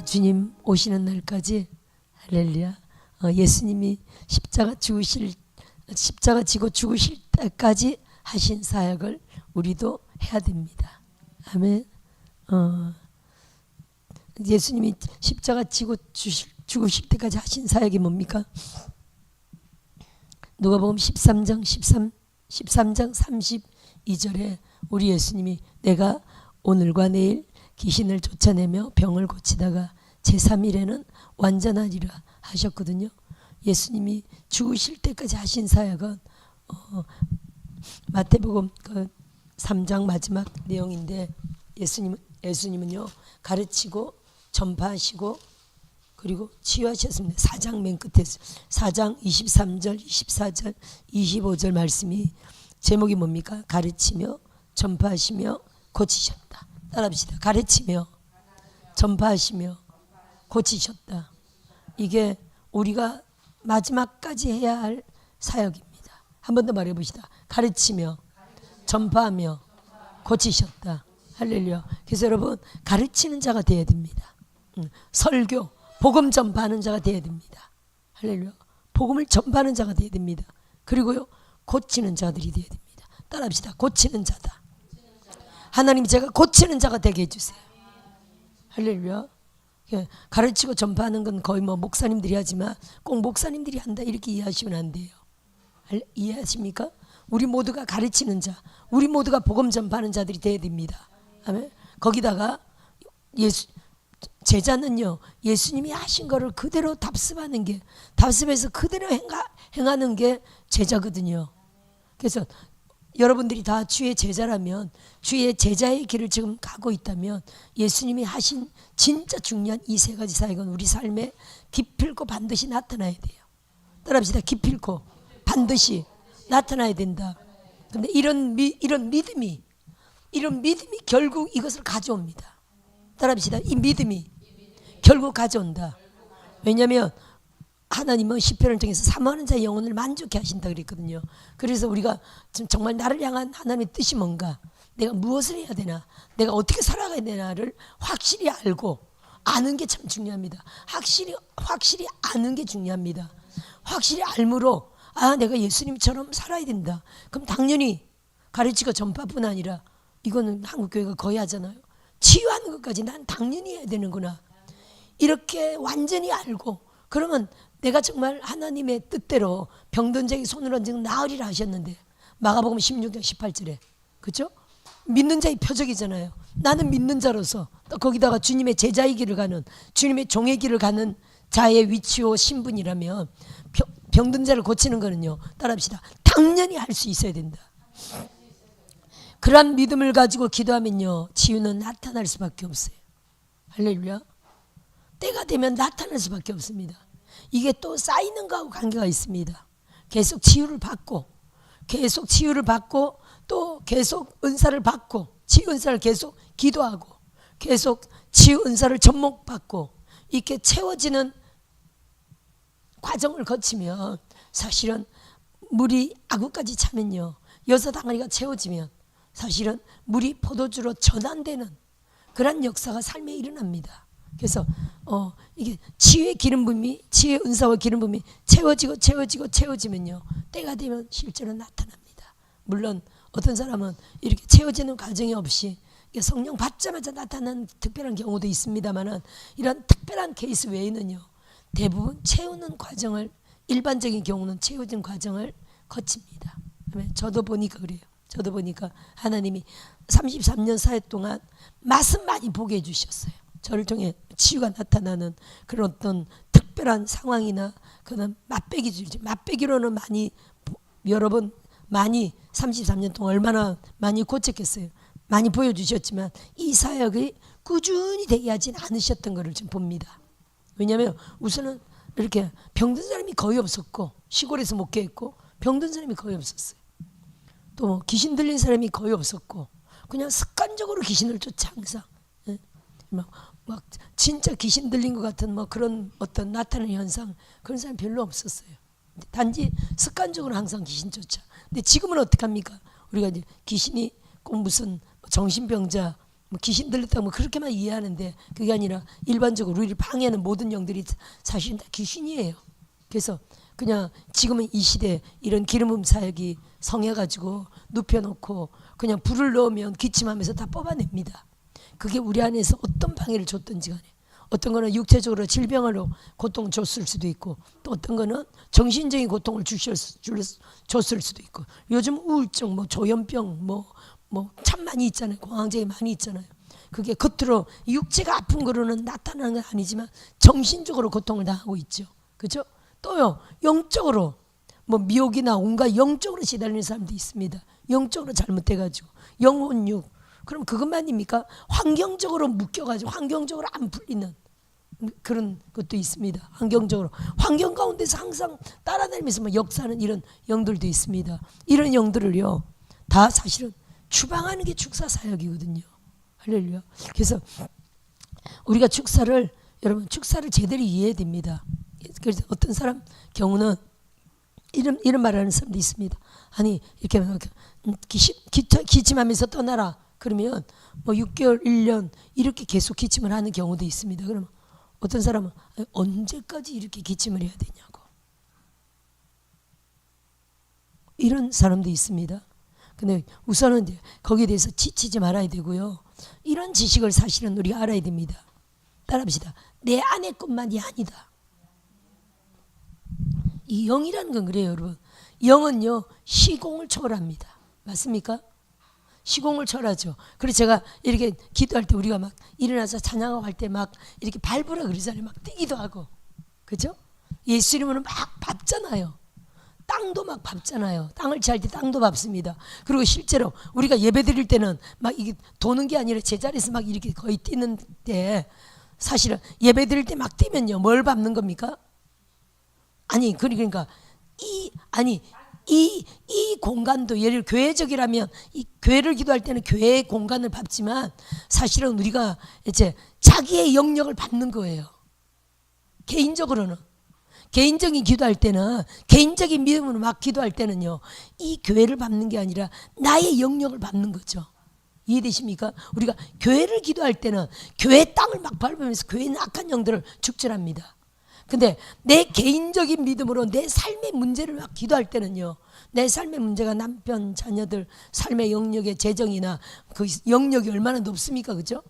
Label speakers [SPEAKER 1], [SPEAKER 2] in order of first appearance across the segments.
[SPEAKER 1] 주님 오시는 날까지 할렐루야. 예수님이 십자가 지고 죽으실 때까지 하신 사역을 우리도 해야 됩니다. 아멘. 예수님이 십자가 지고 죽으실 때까지 하신 사역이 뭡니까? 누가복음 13장 32절에 우리 예수님이 내가 오늘과 내일 귀신을 쫓아내며 병을 고치다가 제3일에는 완전하리라 하셨거든요. 예수님이 죽으실 때까지 하신 사역은 마태복음 3장 마지막 내용인데 예수님은요 가르치고 전파하시고 그리고 치유하셨습니다. 4장 맨 끝에 4장 23절 24절 25절 말씀이 제목이 뭡니까? 가르치며 전파하시며 고치셨다. 따라합시다. 가르치며 전파하시며 고치셨다. 이게 우리가 마지막까지 해야 할 사역입니다. 한 번 더 말해봅시다. 가르치며 전파하며 고치셨다. 할렐루야. 그래서 여러분 가르치는 자가 되어야 됩니다. 설교 복음 전파하는 자가 되어야 됩니다. 할렐루야. 복음을 전파하는 자가 되어야 됩니다. 그리고요 고치는 자들이 되어야 됩니다. 따라합시다. 고치는 자다. 하나님 제가 고치는 자가 되게 해주세요. 할렐루야. 가르치고 전파하는 건 거의 목사님들이 하지만 꼭 목사님들이 한다 이렇게 이해하시면 안 돼요. 이해하십니까? 우리 모두가 가르치는 자, 우리 모두가 복음 전파하는 자들이 되어야 됩니다. 아멘. 거기다가 제자는요 예수님이 하신 거를 그대로 답습해서 그대로 행하는 게 제자거든요. 그래서 여러분들이 다 주의 제자라면, 주의 제자의 길을 지금 가고 있다면 예수님이 하신 진짜 중요한 이 세 가지 사역은 우리 삶에 기필코 반드시 나타나야 돼요. 따라합시다. 기필코 반드시 나타나야 된다. 그런데 이런 믿음이 결국 이것을 가져옵니다. 따라합시다. 이 믿음이 결국 가져온다. 왜냐하면 하나님은 시편을 통해서 사모하는 자의 영혼을 만족해 하신다 그랬거든요. 그래서 우리가 지금 정말 나를 향한 하나님의 뜻이 뭔가, 내가 무엇을 해야 되나, 내가 어떻게 살아가야 되나를 확실히 알고 아는 게 참 중요합니다. 확실히 아는 게 중요합니다. 확실히 알므로 내가 예수님처럼 살아야 된다. 그럼 당연히 가르치고 전파뿐 아니라 이거는 한국교회가 거의 하잖아요. 치유하는 것까지 난 당연히 해야 되는구나. 이렇게 완전히 알고 그러면 내가 정말 하나님의 뜻대로 병든 자에게 손을 얹으면 나으리라 하셨는데 마가복음 16장 18절에 그렇죠? 믿는 자의 표적이잖아요. 나는 믿는 자로서 또 거기다가 주님의 제자의 길을 가는, 주님의 종의 길을 가는 자의 위치와 신분이라면 병든 자를 고치는 거는요, 따라합시다. 당연히 할 수 있어야 된다. 그러한 믿음을 가지고 기도하면요 치유는 나타날 수밖에 없어요. 할렐루야. 때가 되면 나타날 수밖에 없습니다. 이게 또 쌓이는 거하고 관계가 있습니다. 계속 치유를 받고 또 계속 은사를 받고 치유 은사를 계속 기도하고 계속 치유 은사를 접목받고 이렇게 채워지는 과정을 거치면 사실은 물이 아구까지 차면요, 여섯 항아리가 채워지면 사실은 물이 포도주로 전환되는 그런 역사가 삶에 일어납니다. 그래서 이게 치유의 기름 부음이, 치유의 은사와 기름 부음이 채워지면요 때가 되면 실제로 나타납니다. 물론 어떤 사람은 이렇게 채워지는 과정이 없이 성령 받자마자 나타나는 특별한 경우도 있습니다만은 이런 특별한 케이스 외에는요 대부분 채우는 과정을, 일반적인 경우는 채워진 과정을 거칩니다. 저도 보니까 그래요. 저도 보니까 하나님이 33년 사역 동안 맛은 많이 보게 해주셨어요. 저를 통해 치유가 나타나는 그런 어떤 특별한 상황이나 그런 맛배기로는 많이, 여러분 많이 33년 동안 얼마나 많이 고쳤겠어요. 많이 보여주셨지만 이 사역이 꾸준히 되게 하진 않으셨던 것을 지금 봅니다. 왜냐하면 우선은 이렇게 병든 사람이 거의 없었고, 시골에서 목회했고 병든 사람이 거의 없었어요. 또 귀신 들린 사람이 거의 없었고, 그냥 습관적으로 귀신을 쫓아 항상 막 진짜 귀신 들린 것 같은 그런 어떤 나타나는 현상, 그런 사람 별로 없었어요. 단지 습관적으로 항상 귀신 쫓아. 근데 지금은 어떡합니까? 우리가 이제 귀신이 꼭 무슨 정신병자 뭐 귀신 들렸다고 뭐 그렇게만 이해하는데 그게 아니라 일반적으로 우리를 방해하는 모든 영들이 사실은 다 귀신이에요. 그래서 그냥 지금은 이 시대에 이런 기름붐 사역이 성해가지고 눕혀놓고 그냥 불을 넣으면 기침하면서 다 뽑아냅니다. 그게 우리 안에서 어떤 방해를 줬든지 간에, 어떤 거는 육체적으로 질병으로 고통을 줬을 수도 있고, 또 어떤 거는 정신적인 고통을 줬을 수도 있고, 요즘 우울증, 뭐 조현병, 뭐 참 많이 있잖아요. 공황장애 많이 있잖아요. 그게 겉으로 육체가 아픈 거로는 나타나는 건 아니지만 정신적으로 고통을 당하고 있죠. 그죠? 또요, 영적으로 뭐 미혹이나 온갖 영적으로 시달리는 사람도 있습니다. 영적으로 잘못돼가지고 영혼육. 그럼 그것만입니까? 환경적으로 묶여가지고 환경적으로 안 풀리는 그런 것도 있습니다. 환경적으로 환경 가운데서 항상 따라다니면서 뭐 역사하는 이런 영들도 있습니다. 이런 영들을요 다 사실은 추방하는 게 축사 사역이거든요. 할렐루야. 그래서 우리가 축사를, 여러분 축사를 제대로 이해해야 됩니다. 그래서 어떤 사람 경우는 이런 말하는 사람도 있습니다. 아니 이렇게 기침하면서 떠나라 그러면 뭐 6개월 1년 이렇게 계속 기침을 하는 경우도 있습니다. 그러면 어떤 사람은 언제까지 이렇게 기침을 해야 되냐고, 이런 사람도 있습니다. 근데 우선은 이제 거기에 대해서 지치지 말아야 되고요. 이런 지식을 사실은 우리가 알아야 됩니다. 따라합시다. 내 안의 것만이 아니다. 이 영이라는 건 그래요, 여러분. 영은요 시공을 초월합니다. 맞습니까? 시공을 초월하죠. 그래서 제가 이렇게 기도할 때 우리가 막 일어나서 찬양하고 할 때 막 이렇게 밟으라 그러잖아요. 막 뛰기도 하고, 그죠? 예수 이름으로 막 밟잖아요. 땅도 막 밟잖아요. 땅을 칠 때 땅도 밟습니다. 그리고 실제로 우리가 예배 드릴 때는 막 이게 도는 게 아니라 제자리에서 막 이렇게 거의 뛰는데, 사실은 예배 드릴 때 막 뛰면요 뭘 밟는 겁니까? 아니 그러니까 이 공간도 예를 교회적이라면 이 교회를 기도할 때는 교회의 공간을 밟지만 사실은 우리가 이제 자기의 영역을 밟는 거예요. 개인적으로는, 개인적인 기도할 때는, 개인적인 믿음으로 막 기도할 때는요 이 교회를 밟는 게 아니라 나의 영역을 밟는 거죠. 이해되십니까? 우리가 교회를 기도할 때는 교회 땅을 막 밟으면서 교회는 악한 영들을 축출합니다. 근데 내 개인적인 믿음으로 내 삶의 문제를 막 기도할 때는요, 내 삶의 문제가 남편, 자녀들, 삶의 영역의 재정이나 그 영역이 얼마나 높습니까? 그죠?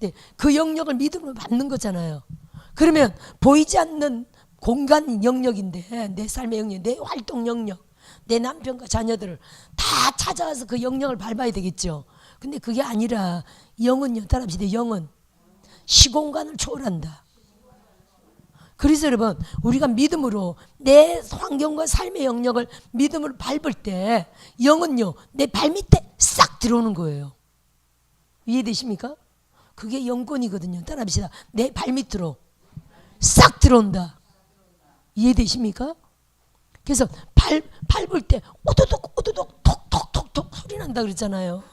[SPEAKER 1] 네, 그 영역을 믿음으로 받는 거잖아요. 그러면 보이지 않는 공간 영역인데, 내 삶의 영역, 내 활동 영역, 내 남편과 자녀들을 다 찾아가서 그 영역을 밟아야 되겠죠. 근데 그게 아니라 영은요, 따라합시다. 영은 시공간을 초월한다. 그래서 여러분 우리가 믿음으로 내 환경과 삶의 영역을 믿음으로 밟을 때 영은요 내 발밑에 싹 들어오는 거예요. 이해되십니까? 그게 영권이거든요. 따라합시다. 내 발밑으로 싹 들어온다. 이해되십니까? 그래서 밟을 때 오도독 오도독 톡톡톡톡 소리 난다 그랬잖아요.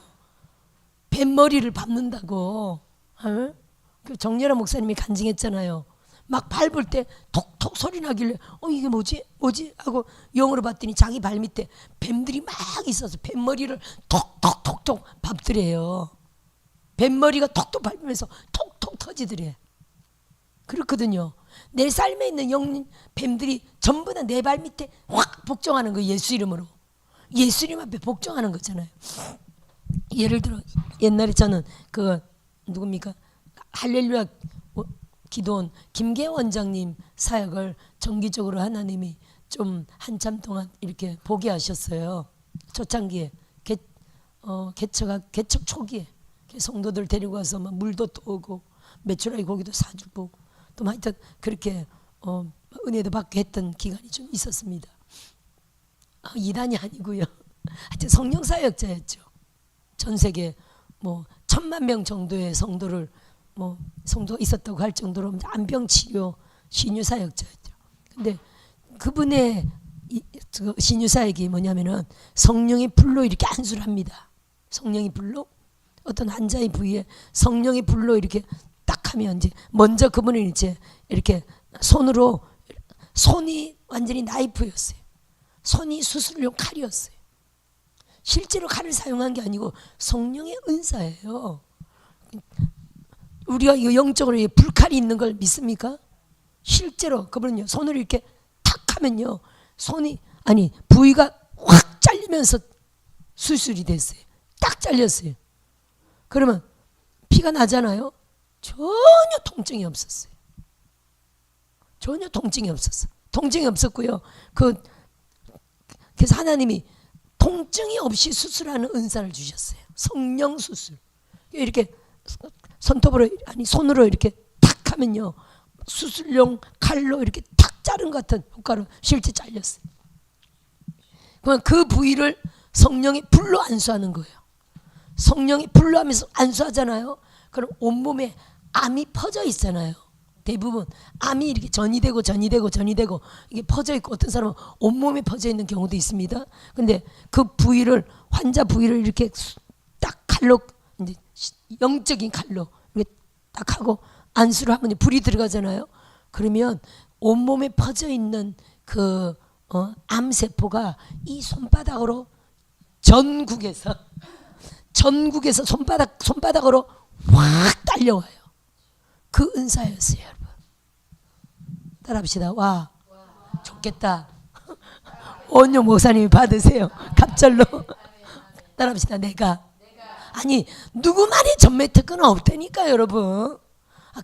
[SPEAKER 1] 뱃머리를 밟는다고. 정렬한 목사님이 간증했잖아요. 막 밟을 때 톡톡 소리 나길래 이게 뭐지 하고 영으로 봤더니 자기 발밑에 뱀들이 막 있어서 뱀머리를 톡톡톡톡 밟더래요. 뱀머리가 톡톡 밟으면서 톡톡 터지더래. 그렇거든요. 내 삶에 있는 뱀들이 전부 다 내 발밑에 확 복종하는 거예요. 예수 이름으로. 예수 이름 앞에 복종하는 거잖아요. 예를 들어 옛날에 저는 그 누굽니까? 할렐루야 기도원 김계 원장님 사역을 정기적으로 하나님이 좀 한참 동안 이렇게 보게 하셨어요. 초창기에 개척 초기에 성도들 데리고 와서 막 물도 떠오고 메추라기 고기도 사주고 또 하여튼 그렇게 은혜도 받게 했던 기간이 좀 있었습니다. 이단이 아니고요. 하여튼 성령 사역자였죠. 전 세계 뭐 1000만 명 정도의 성도를 성도가 있었다고 할 정도로 안병 치료 신유 사역자였죠. 근데 그분의 신유 사역이 뭐냐면은 성령의 불로 이렇게 안수를 합니다. 성령의 불로 어떤 환자의 부위에 성령의 불로 이렇게 딱 하면 이제 먼저 그분은 이제 이렇게 손이 완전히 나이프였어요. 손이 수술용 칼이었어요. 실제로 칼을 사용한 게 아니고 성령의 은사예요. 우리가 이 영적으로 불칼이 있는 걸 믿습니까? 실제로 그분은요 손을 이렇게 탁 하면요 부위가 확 잘리면서 수술이 됐어요. 딱 잘렸어요. 그러면 피가 나잖아요. 전혀 통증이 없었어요. 전혀 통증이 없었어. 통증이 없었고요. 그래서 하나님이 통증이 없이 수술하는 은사를 주셨어요. 성령 수술. 이렇게 손으로 이렇게 탁 하면요 수술용 칼로 이렇게 탁 자른 것 같은 효과로 실제 잘렸어요. 그러면 그 부위를 성령이 불로 안수하는 거예요. 성령이 불로 하면서 안수하잖아요. 그럼 온몸에 암이 퍼져 있잖아요. 대부분 암이 이렇게 전이 되고 이게 퍼져 있고 어떤 사람은 온몸에 퍼져 있는 경우도 있습니다. 근데 그 부위를 환자 부위를 이렇게 딱 칼로 이제 영적인 칼로 이렇게 딱 하고 안수를 하면 불이 들어가잖아요. 그러면 온몸에 퍼져 있는 그 암세포가 이 손바닥으로 전국에서 손바닥으로 확 딸려와요. 그 은사였어요, 여러분. 따라합시다. 와, 좋겠다. 원용 목사님이 받으세요. 갑절로. 따라합시다. 내가. 아니, 누구만의 전매 특권은 없다니까, 여러분.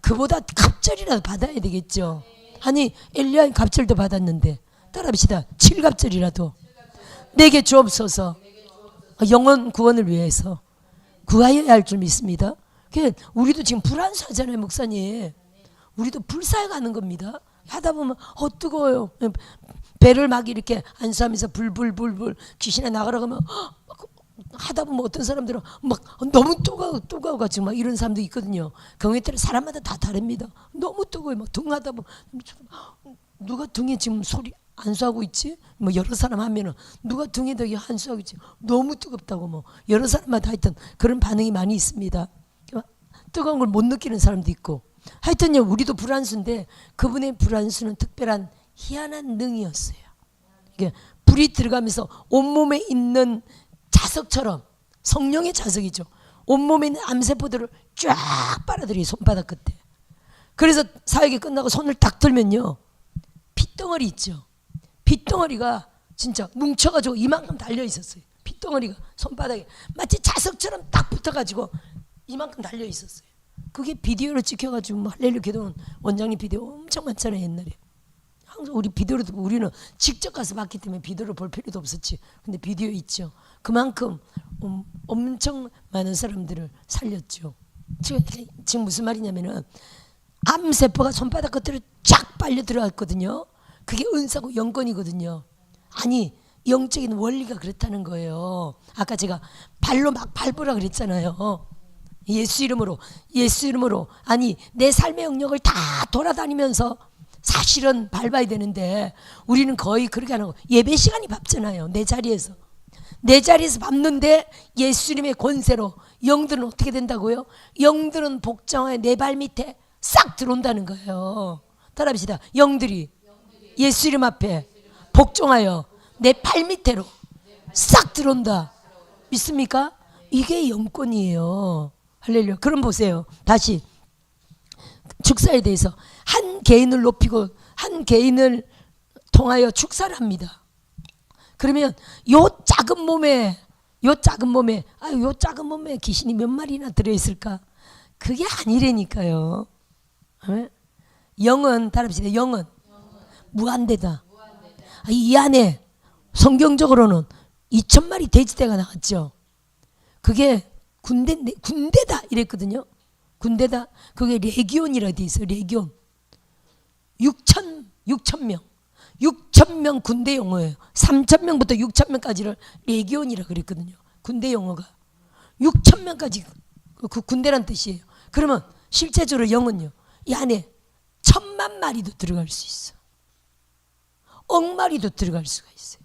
[SPEAKER 1] 그보다 갑절이라도 받아야 되겠죠. 아니, 엘리야는 갑절도 받았는데. 따라합시다. 7갑절이라도 내게 주옵소서. 영혼 구원을 위해서 구하여야 할 줄 믿습니다. 우리도 지금 불안수하잖아요, 목사님. 우리도 불사해가는 겁니다. 하다 보면 뜨거워요. 배를 막 이렇게 안수하면서 불불불불 귀신에 나가라고 하면 하다 보면 어떤 사람들은 막 너무 뜨거워 가지고 막 이런 사람도 있거든요. 경우에 따라 사람마다 다 다릅니다. 너무 뜨거워요. 막 등하다 보면 누가 등에 지금 소리 안수하고 있지? 뭐 여러 사람 하면은 누가 등에다 안수하고 있지? 너무 뜨겁다고 뭐 여러 사람마다 하여튼 그런 반응이 많이 있습니다. 뜨거운 걸 못 느끼는 사람도 있고 하여튼요 우리도 불안수인데 그분의 불안수는 특별한 희한한 능이었어요. 이게 불이 들어가면서 온몸에 있는 자석처럼 성령의 자석이죠. 온몸에 있는 암세포들을 쫙 빨아들여요. 손바닥 끝에. 그래서 사역이 끝나고 손을 딱 들면요 핏덩어리 있죠. 핏덩어리가 진짜 뭉쳐가지고 이만큼 달려 있었어요. 핏덩어리가 손바닥에 마치 자석처럼 딱 붙어가지고 이만큼 달려 있었어요. 그게 비디오로 찍혀가지고 뭐 할렐루야 기도원 원장님 비디오 엄청 많잖아요. 옛날에 항상 우리 비디오로 듣고 우리는 직접 가서 봤기 때문에 비디오를 볼 필요도 없었지. 근데 비디오 있죠. 그만큼 엄청 많은 사람들을 살렸죠. 지금 무슨 말이냐면은 암세포가 손바닥 끝으로 쫙 빨려 들어갔거든요. 그게 은사고 영권이거든요. 아니 영적인 원리가 그렇다는 거예요. 아까 제가 발로 막 밟으라 그랬잖아요. 예수 이름으로 아니 내 삶의 영역을 다 돌아다니면서 사실은 밟아야 되는데 우리는 거의 그렇게 안 하고 예배 시간이 밟잖아요. 내 자리에서 밟는데 예수님의 권세로 영들은 어떻게 된다고요? 영들은 복장하여 내 발 밑에 싹 들어온다는 거예요. 따라합시다. 영들이 예수 이름 앞에 복종하여 내 발 밑으로 싹 들어온다. 믿습니까? 이게 영권이에요. 할렐루야. 그럼 보세요. 다시 축사에 대해서 한 개인을 높이고 한 개인을 통하여 축사를 합니다. 그러면 요 작은 몸에 귀신이 몇 마리나 들어있을까? 그게 아니라니까요. 영은 따라합시다. 영은 무한대다. 이 안에 성경적으로는 2,000마리 돼지떼가 나왔죠. 그게 군대다 이랬거든요. 군대다. 그게 레기온이라 돼 있어요. 레기온. 6,000명 군대 용어예요. 3,000명부터 6,000명까지를 레기온이라 그랬거든요. 군대 용어가 6,000명까지 그 군대란 뜻이에요. 그러면 실제적으로 영은요. 이 안에 1,000만 마리도 들어갈 수 있어. 억 마리도 들어갈 수가 있어요.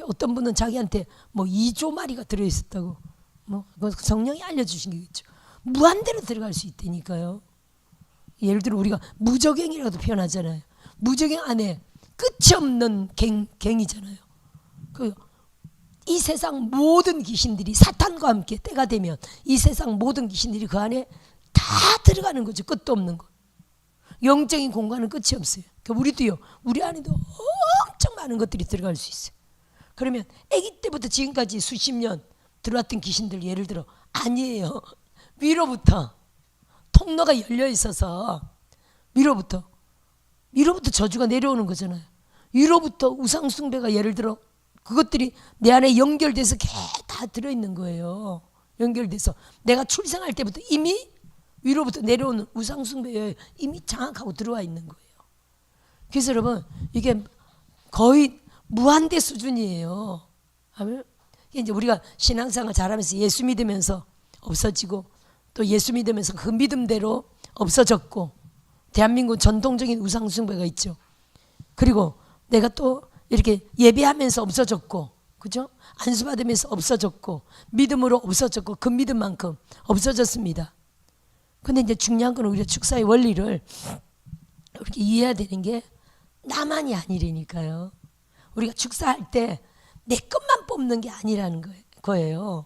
[SPEAKER 1] 어떤 분은 자기한테 뭐 2조 마리가 들어있었다고 뭐 성령이 알려주신 게겠죠. 무한대로 들어갈 수 있다니까요. 예를 들어 우리가 무저갱이라도 표현하잖아요. 무저갱 안에 끝이 없는 갱이잖아요. 이 세상 모든 귀신들이 사탄과 함께 때가 되면 이 세상 모든 귀신들이 그 안에 다 들어가는 거죠. 끝도 없는 거. 영적인 공간은 끝이 없어요. 우리도요, 우리 안에도 엄청 많은 것들이 들어갈 수 있어요. 그러면 아기 때부터 지금까지 수십 년 들어왔던 귀신들, 예를 들어 아니에요. 위로부터 통로가 열려 있어서 위로부터 저주가 내려오는 거잖아요. 위로부터 우상 숭배가, 예를 들어 그것들이 내 안에 연결돼서 다 들어있는 거예요. 연결돼서 내가 출생할 때부터 이미 위로부터 내려오는 우상 숭배에 이미 장악하고 들어와 있는 거예요. 그래서 여러분, 이게 거의 무한대 수준이에요. 이제 우리가 신앙생활 잘하면서 예수 믿으면서 없어지고, 또 예수 믿으면서 그 믿음대로 없어졌고, 대한민국 전통적인 우상 숭배가 있죠. 그리고 내가 또 이렇게 예배하면서 없어졌고, 그죠? 안수 받으면서 없어졌고, 믿음으로 없어졌고, 그 믿음만큼 없어졌습니다. 근데 이제 중요한 건 우리가 축사의 원리를 이렇게 이해해야 되는 게 나만이 아니라니까요. 우리가 축사할 때 내 것만 뽑는 게 아니라는 거예요.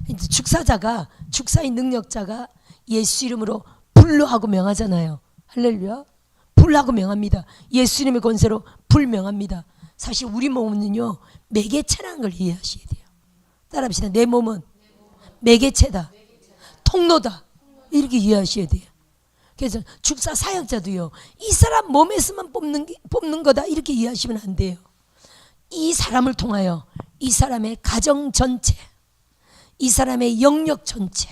[SPEAKER 1] 이제 축사자가, 축사의 능력자가 예수 이름으로 불로하고 명하잖아요. 할렐루야. 불하고 명합니다. 예수 이름의 권세로 불명합니다. 사실 우리 몸은요, 매개체라는 걸 이해하셔야 돼요. 따라합시다. 내 몸은 매개체다, 통로다, 이렇게 이해하셔야 돼요. 그래서 축사 사역자도요, 이 사람 몸에서만 뽑는 거다, 이렇게 이해하시면 안 돼요. 이 사람을 통하여 이 사람의 가정 전체, 이 사람의 영역 전체,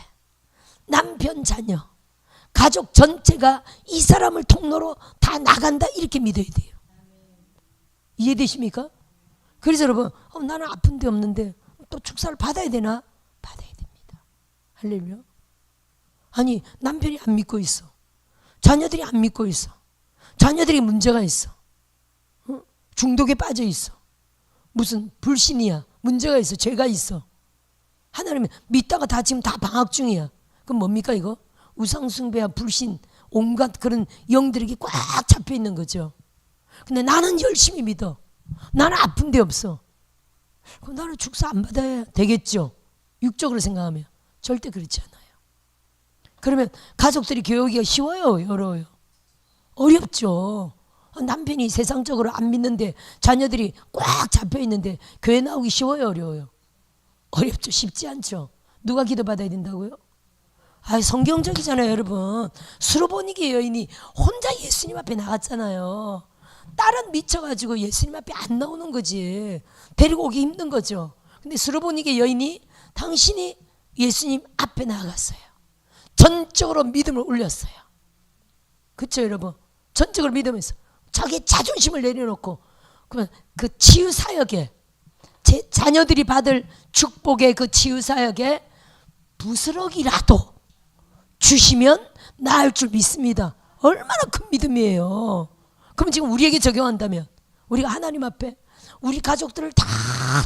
[SPEAKER 1] 남편, 자녀, 가족 전체가 이 사람을 통로로 다 나간다, 이렇게 믿어야 돼요. 이해되십니까? 그래서 여러분, 나는 아픈 데 없는데 또 축사를 받아야 되나? 받아야 됩니다. 할렐루야. 아니, 남편이 안 믿고 있어, 자녀들이 안 믿고 있어, 자녀들이 문제가 있어, 중독에 빠져 있어, 무슨 불신이야, 문제가 있어, 죄가 있어. 하나님은 믿다가 다 지금 다 방학 중이야. 그럼 뭡니까 이거? 우상숭배와 불신, 온갖 그런 영들에게 꽉 잡혀 있는 거죠. 근데 나는 열심히 믿어, 나는 아픈 데 없어. 그럼 나는 축사 안 받아야 되겠죠, 육적으로 생각하면. 절대 그렇지 않아요. 그러면 가족들이 교육하기가 쉬워요, 어려워요? 어렵죠. 남편이 세상적으로 안 믿는데 자녀들이 꽉 잡혀 있는데 교회 나오기 쉬워요, 어려워요? 어렵죠. 쉽지 않죠. 누가 기도받아야 된다고요? 성경적이잖아요, 여러분. 수로보니게 여인이 혼자 예수님 앞에 나갔잖아요. 딸은 미쳐가지고 예수님 앞에 안 나오는 거지. 데리고 오기 힘든 거죠. 근데 수로보니게 여인이 당신이 예수님 앞에 나갔어요. 전적으로 믿음을 올렸어요. 그렇죠, 여러분? 전적으로 믿으면서 자기 자존심을 내려놓고, 그러면 그 치유 사역에, 제 자녀들이 받을 축복의 그 치유 사역에 부스럭이라도 주시면 나을 줄 믿습니다. 얼마나 큰 믿음이에요. 그럼 지금 우리에게 적용한다면, 우리가 하나님 앞에 우리 가족들을 다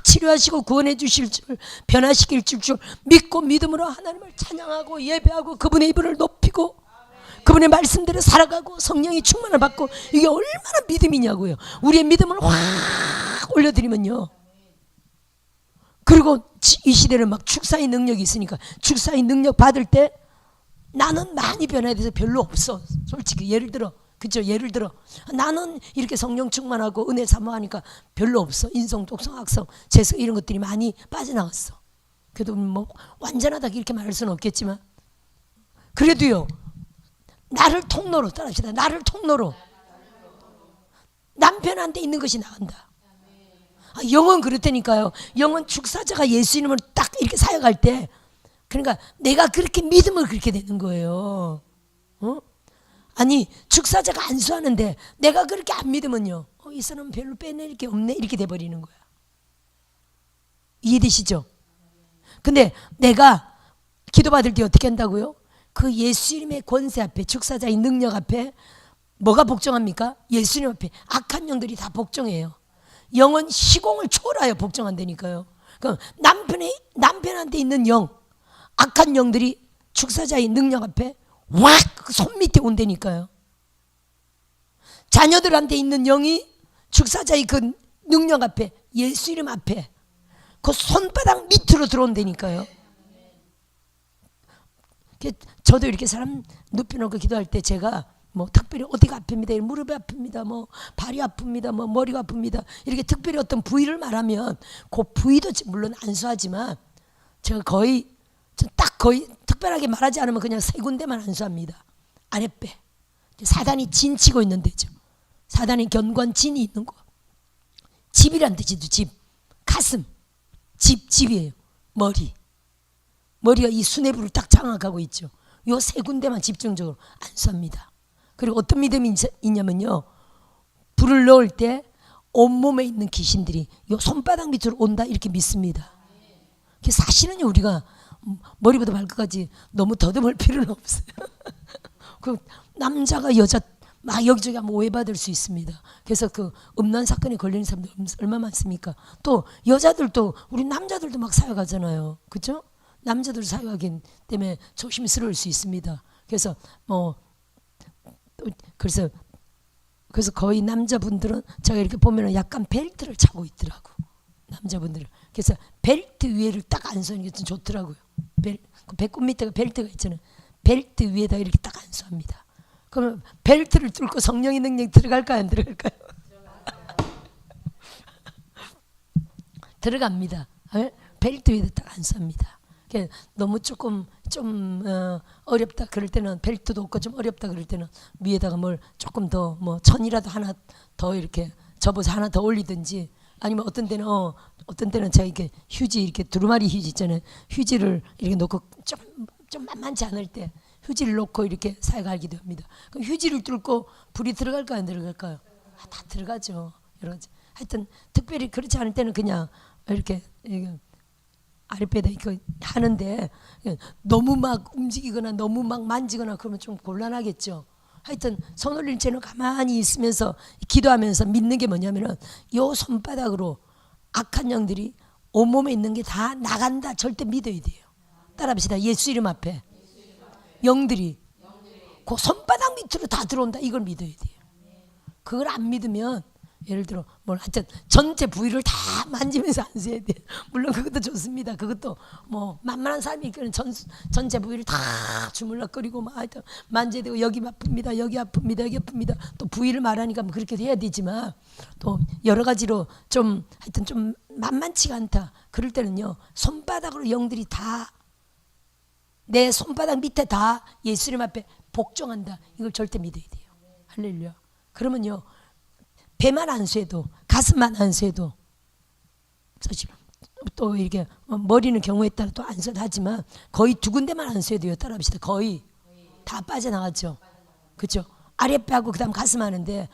[SPEAKER 1] 치료하시고 구원해 주실 줄, 변화시킬 줄 믿고 믿음으로 하나님을 찬양하고 예배하고 그분의 이름을 높이고 그분의 말씀대로 살아가고 성령이 충만을 받고, 이게 얼마나 믿음이냐고요. 우리의 믿음을 확 올려드리면요. 그리고 이 시대는 막 축사의 능력이 있으니까 축사의 능력 받을 때 나는 많이 변화에 대해서 별로 없어. 솔직히 예를 들어, 그죠? 예를 들어 나는 이렇게 성령 충만하고 은혜 사모하니까 별로 없어. 인성, 독성, 악성, 재성 이런 것들이 많이 빠져나갔어. 그래도 뭐 완전하다 이렇게 말할 수는 없겠지만, 그래도요, 나를 통로로, 따라합시다. 나를 통로로 남편한테 있는 것이 나간다. 영은 그렇다니까요. 영은 축사자가 예수 이름을 딱 이렇게 사역할 때, 그러니까 내가 그렇게 믿음을 그렇게 되는 거예요. 아니, 축사자가 안수하는데 내가 그렇게 안 믿으면요, 이 사람은 별로 빼낼 게 없네, 이렇게 돼버리는 거야. 이해되시죠? 근데 내가 기도받을 때 어떻게 한다고요? 그 예수 이름의 권세 앞에, 축사자의 능력 앞에 뭐가 복종합니까? 예수님 앞에 악한 영들이 다 복종해요. 영은 시공을 초월하여 복종한다니까요. 그럼 남편한테 있는 영, 악한 영들이 축사자의 능력 앞에 확 손 밑에 온다니까요. 자녀들한테 있는 영이 축사자의 그 능력 앞에, 예수 이름 앞에 그 손바닥 밑으로 들어온다니까요. 저도 이렇게 사람 눕혀놓고 기도할 때 제가 뭐 특별히 어디가 아픕니다, 무릎이 아픕니다, 뭐 발이 아픕니다, 뭐 머리가 아픕니다, 이렇게 특별히 어떤 부위를 말하면 그 부위도 물론 안수하지만 제가 거의 특별하게 말하지 않으면 그냥 세 군데만 안수합니다. 아랫배, 사단이 진치고 있는 데죠. 사단이 견관진이 있는 곳. 집이란 뜻이죠. 집. 가슴. 집이에요. 머리가 이 수뇌부를 딱 장악하고 있죠. 요 세 군데만 집중적으로 안수합니다. 그리고 어떤 믿음이 있냐면요, 불을 넣을 때 온몸에 있는 귀신들이 요 손바닥 밑으로 온다 이렇게 믿습니다. 사실은요, 우리가 머리부터 발끝까지 너무 더듬을 필요는 없어요. 그 남자가 여자 막 여기저기 하면 오해받을 수 있습니다. 그래서 그 음란 사건에 걸리는 사람들 얼마나 많습니까? 또 여자들도, 우리 남자들도 막 사역하잖아요. 그렇죠? 남자들 사역하기 때문에 조심스러울 수 있습니다. 그래서 그래서 거의 남자분들은 제가 이렇게 보면 약간 벨트를 차고 있더라고, 남자분들은. 그래서 벨트 위에를 딱 안수하는 게 좀 좋더라고요. 그 배꼽 밑에가 벨트가 있잖아요. 벨트 위에다 이렇게 딱 안수합니다. 그러면 벨트를 뚫고 성령의 능력이 들어갈까요, 안 들어갈까요? 들어갑니다. 벨트 위에다 딱 안수합니다. 너무 조금 좀 어렵다 그럴 때는, 벨트도 없고 좀 어렵다 그럴 때는 위에다가 뭘 조금 더 뭐 천이라도 하나 더 이렇게 접어서 하나 더 올리든지, 아니면 어떤 때는 제가 이렇게 휴지, 이렇게 두루마리 휴지 있잖아요. 휴지를 이렇게 놓고 좀 만만치 않을 때 휴지를 놓고 이렇게 사역하기도 합니다. 그럼 휴지를 뚫고 불이 들어갈까요, 안 들어갈까요? 다 들어가죠. 여러 가지. 하여튼 특별히 그렇지 않을 때는 그냥 이렇게 아랫배에다 이렇게 하는데, 너무 막 움직이거나 너무 막 만지거나 그러면 좀 곤란하겠죠. 하여튼 손 올릴 채는 가만히 있으면서 기도하면서 믿는 게 뭐냐면은 요 손바닥으로 악한 영들이 온몸에 있는 게 다 나간다 절대 믿어야 돼요. 따라합시다. 예수 이름 앞에 영들이 그 손바닥 밑으로 다 들어온다, 이걸 믿어야 돼요. 그걸 안 믿으면 예를 들어 하여튼 전체 부위를 다 만지면서 안수해야 돼요. 물론 그것도 좋습니다. 그것도 뭐 만만한 사람이 있거든 전체 부위를 다 주물럭거리고 막 하여튼 만져야 되고, 여기 아픕니다, 여기 아픕니다, 여기 아픕니다. 또 부위를 말하니까 뭐 그렇게도 해야 되지만, 또 여러 가지로 좀 하여튼 좀 만만치가 않다 그럴 때는요, 손바닥으로 영들이 다 내 손바닥 밑에 다 예수님 앞에 복종한다, 이걸 절대 믿어야 돼요. 할렐루야. 그러면요, 배만 안수해도, 가슴만 안수해도, 사실 또 이렇게 머리는 경우에 따라 또 안수도 하지만 거의 두 군데만 안수해도요, 따라합시다, 거의 다 빠져나갔죠. 그렇죠? 아랫배하고 그다음 가슴 하는데,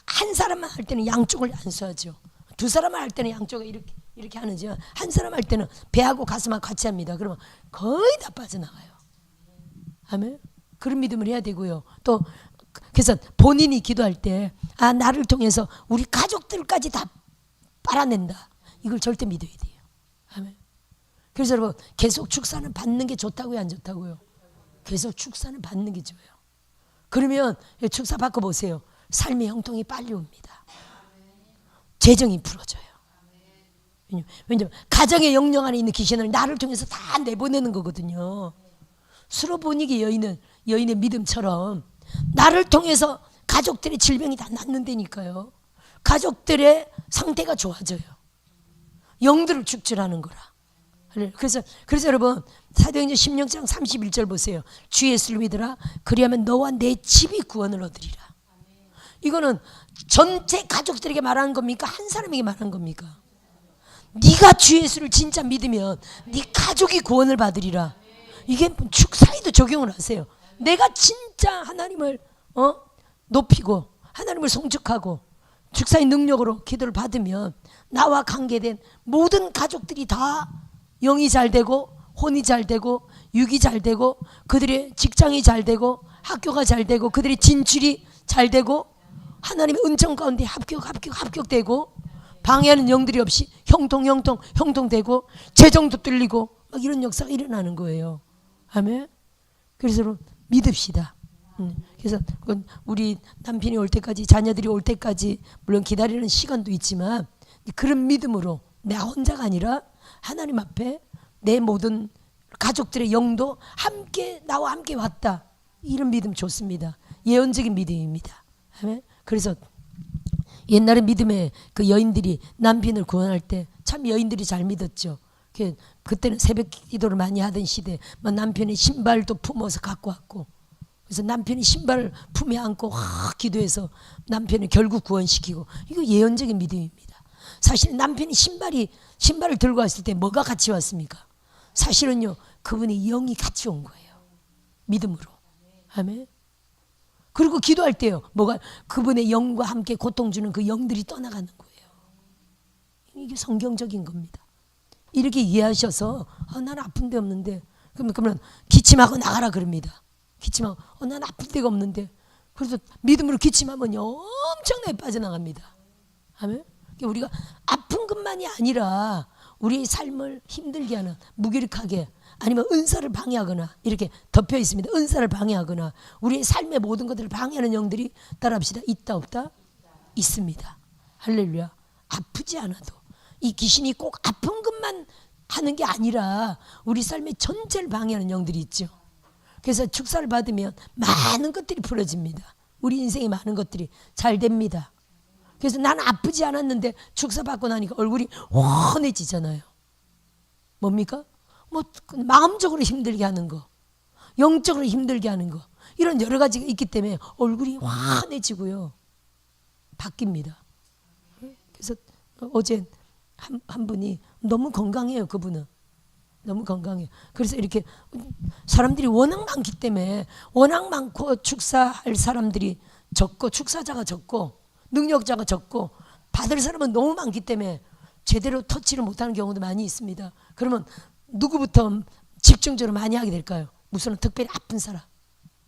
[SPEAKER 1] 한 사람만 할 때는 양쪽을 안수하죠. 두 사람만 할 때는 양쪽을 이렇게 하는지만, 한 사람 할 때는 배하고 가슴하고 같이 합니다. 그러면 거의 다 빠져나가요. 아멘. 그런 믿음을 해야 되고요. 또 그래서 본인이 기도할 때, 나를 통해서 우리 가족들까지 다 빨아낸다, 이걸 절대 믿어야 돼요. 아멘. 그래서 여러분, 계속 축사는 받는 게 좋다고요, 안 좋다고요? 계속 축사는 받는 게 좋아요. 그러면 축사 받고 보세요. 삶의 형통이 빨리 옵니다. 재정이 풀어져요. 왜냐면 가정의 영영 안에 있는 귀신을 나를 통해서 다 내보내는 거거든요. 수로보니게 여인의 믿음처럼 나를 통해서 가족들의 질병이 다 낫는다니까요. 가족들의 상태가 좋아져요. 영들을 축출하는 거라. 그래서 여러분, 사도행전 16장 31절 보세요. 주 예수를 믿으라, 그리하면 너와 내 집이 구원을 얻으리라. 이거는 전체 가족들에게 말하는 겁니까, 한 사람에게 말하는 겁니까? 네가 주 예수를 진짜 믿으면 네 가족이 구원을 받으리라. 이게 축사에도 적용을 하세요. 내가 진짜 하나님을 높이고 하나님을 송축하고 축사의 능력으로 기도를 받으면 나와 관계된 모든 가족들이 다 영이 잘 되고, 혼이 잘 되고, 육이 잘 되고, 그들의 직장이 잘 되고, 학교가 잘 되고, 그들의 진출이 잘 되고, 하나님의 은총 가운데 합격되고, 방해하는 영들이 없이 형통되고, 재정도 뚫리고, 막 이런 역사가 일어나는 거예요. 아멘. 그래서 믿읍시다. 그래서 우리 남편이 올 때까지, 자녀들이 올 때까지 물론 기다리는 시간도 있지만 그런 믿음으로 나 혼자가 아니라 하나님 앞에 내 모든 가족들의 영도 함께 나와 함께 왔다. 이런 믿음 좋습니다. 예언적인 믿음입니다. 아멘. 그래서 옛날에 믿음의 그 여인들이 남편을 구원할 때 참 여인들이 잘 믿었죠. 그때는 새벽 기도를 많이 하던 시대, 남편의 신발도 품어서 갖고 왔고, 그래서 남편이 신발을 품에 안고 기도해서 남편을 결국 구원시키고, 이거 예언적인 믿음입니다. 사실 남편이 신발을 들고 왔을 때 뭐가 같이 왔습니까? 사실은요, 그분의 영이 같이 온 거예요. 믿음으로. 아멘. 그리고 기도할 때요, 그분의 영과 함께 고통 주는 그 영들이 떠나가는 거예요. 이게 성경적인 겁니다. 이렇게 이해하셔서 나는 아픈 데 없는데, 그러면 기침하고 나가라 그럽니다. 기침하고 나는 아픈 데가 없는데, 그래서 믿음으로 기침하면 엄청나게 빠져나갑니다. 아멘. 우리가 아픈 것만이 아니라 우리의 삶을 힘들게 하는, 무기력하게, 아니면 은사를 방해하거나, 이렇게 덮여 있습니다. 은사를 방해하거나 우리의 삶의 모든 것들을 방해하는 영들이, 따라합시다, 있다 없다? 있습니다. 할렐루야. 아프지 않아도 이 귀신이 꼭 아픈 것만 하는 게 아니라 우리 삶의 전체를 방해하는 영들이 있죠. 그래서 축사를 받으면 많은 것들이 풀어집니다. 우리 인생의 많은 것들이 잘 됩니다. 그래서 나는 아프지 않았는데 축사 받고 나니까 얼굴이 환해지잖아요. 뭡니까? 마음적으로 힘들게 하는 거, 영적으로 힘들게 하는 거, 이런 여러 가지가 있기 때문에 얼굴이 환해지고요, 바뀝니다. 그래서 어제 한 분이 너무 건강해요. 그분은 너무 건강해요. 그래서 이렇게 사람들이 워낙 많기 때문에, 워낙 많고 축사할 사람들이 적고 축사자가 적고 능력자가 적고 받을 사람은 너무 많기 때문에 제대로 터치를 못하는 경우도 많이 있습니다. 그러면 누구부터 집중적으로 많이 하게 될까요? 우선은 특별히 아픈 사람,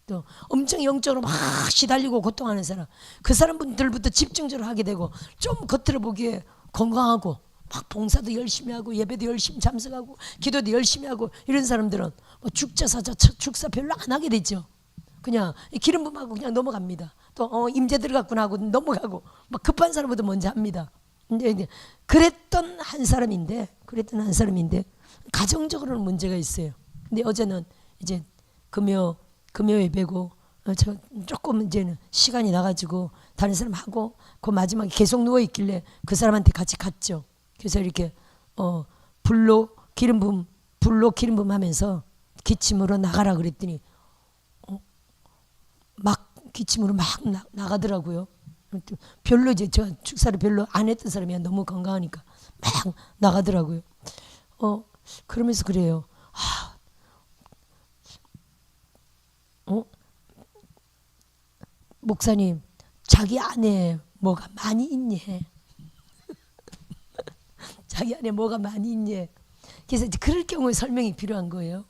[SPEAKER 1] 또 엄청 영적으로 막 시달리고 고통하는 사람, 그 사람들부터 집중적으로 하게 되고, 좀 겉으로 보기에 건강하고 막 봉사도 열심히 하고 예배도 열심히 참석하고 기도도 열심히 하고 이런 사람들은 축자 사자 축사 별로 안 하게 되죠. 그냥 기름 부음하고 그냥 넘어갑니다. 또 임재 들어갔구나 하고 넘어가고, 막 급한 사람보다 먼저 합니다. 근데 그랬던 한 사람인데 가정적으로는 문제가 있어요. 근데 어제는 이제 금요 예배고, 제가 조금 이제는 시간이 나가지고 다른 사람 하고 그 마지막에 계속 누워 있길래 그 사람한테 같이 갔죠. 그래서 이렇게 불로 기름 부음 하면서 기침으로 나가라 그랬더니 막 기침으로 막 나가더라고요. 별로 이제 제가 축사를 별로 안 했던 사람이 너무 건강하니까 막 나가더라고요. 그러면서 그래요. 목사님, 자기 안에 뭐가 많이 있니? 자기 안에 뭐가 많이 있니? 그래서 그럴 경우에 설명이 필요한 거예요.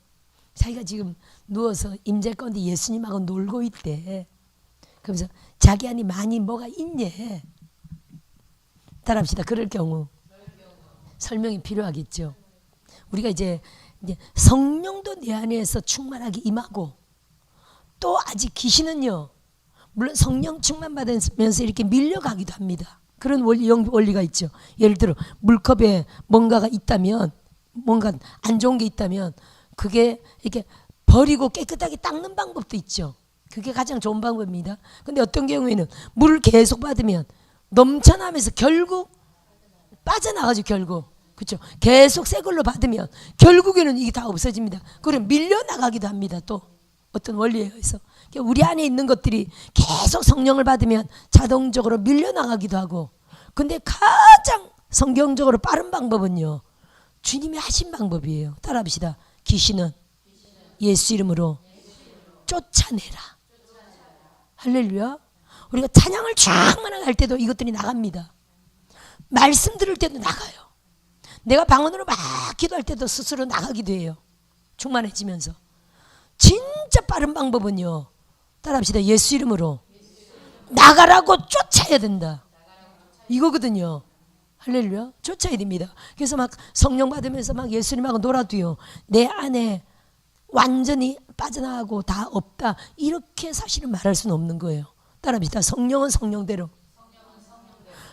[SPEAKER 1] 자기가 지금 누워서 임재 가운데 예수님하고 놀고 있대. 그러면서 자기 안에 많이 뭐가 있니? 따라합시다. 그럴 경우 설명이 필요하겠죠. 우리가 이제 성령도 내 안에서 충만하게 임하고, 또 아직 귀신은요, 물론 성령 충만 받으면서 이렇게 밀려가기도 합니다. 그런 원리가 있죠. 예를 들어 물컵에 뭔가가 있다면, 뭔가 안 좋은 게 있다면 그게 이렇게 버리고 깨끗하게 닦는 방법도 있죠. 그게 가장 좋은 방법입니다. 근데 어떤 경우에는 물을 계속 받으면 넘쳐나면서 결국 빠져나가죠. 결국, 그렇죠. 계속 새 걸로 받으면 결국에는 이게 다 없어집니다. 그럼 밀려나가기도 합니다. 또 어떤 원리에 의해서 우리 안에 있는 것들이 계속 성령을 받으면 자동적으로 밀려나가기도 하고, 근데 가장 성경적으로 빠른 방법은요, 주님이 하신 방법이에요. 따라합시다. 귀신은 예수 이름으로 쫓아내라. 할렐루야. 우리가 찬양을 충만하게 할 때도 이것들이 나갑니다. 말씀 들을 때도 나가요. 내가 방언으로 막 기도할 때도 스스로 나가기도 해요. 충만해지면서. 진짜 빠른 방법은요, 따라합시다. 예수 이름으로 나가라고 쫓아야 된다. 이거거든요. 할렐루야. 쫓아야 됩니다. 그래서 막 성령 받으면서 막 예수님하고 놀아도요, 내 안에 완전히 빠져나가고 다 없다, 이렇게 사실은 말할 수는 없는 거예요. 따라합시다. 성령은 성령대로,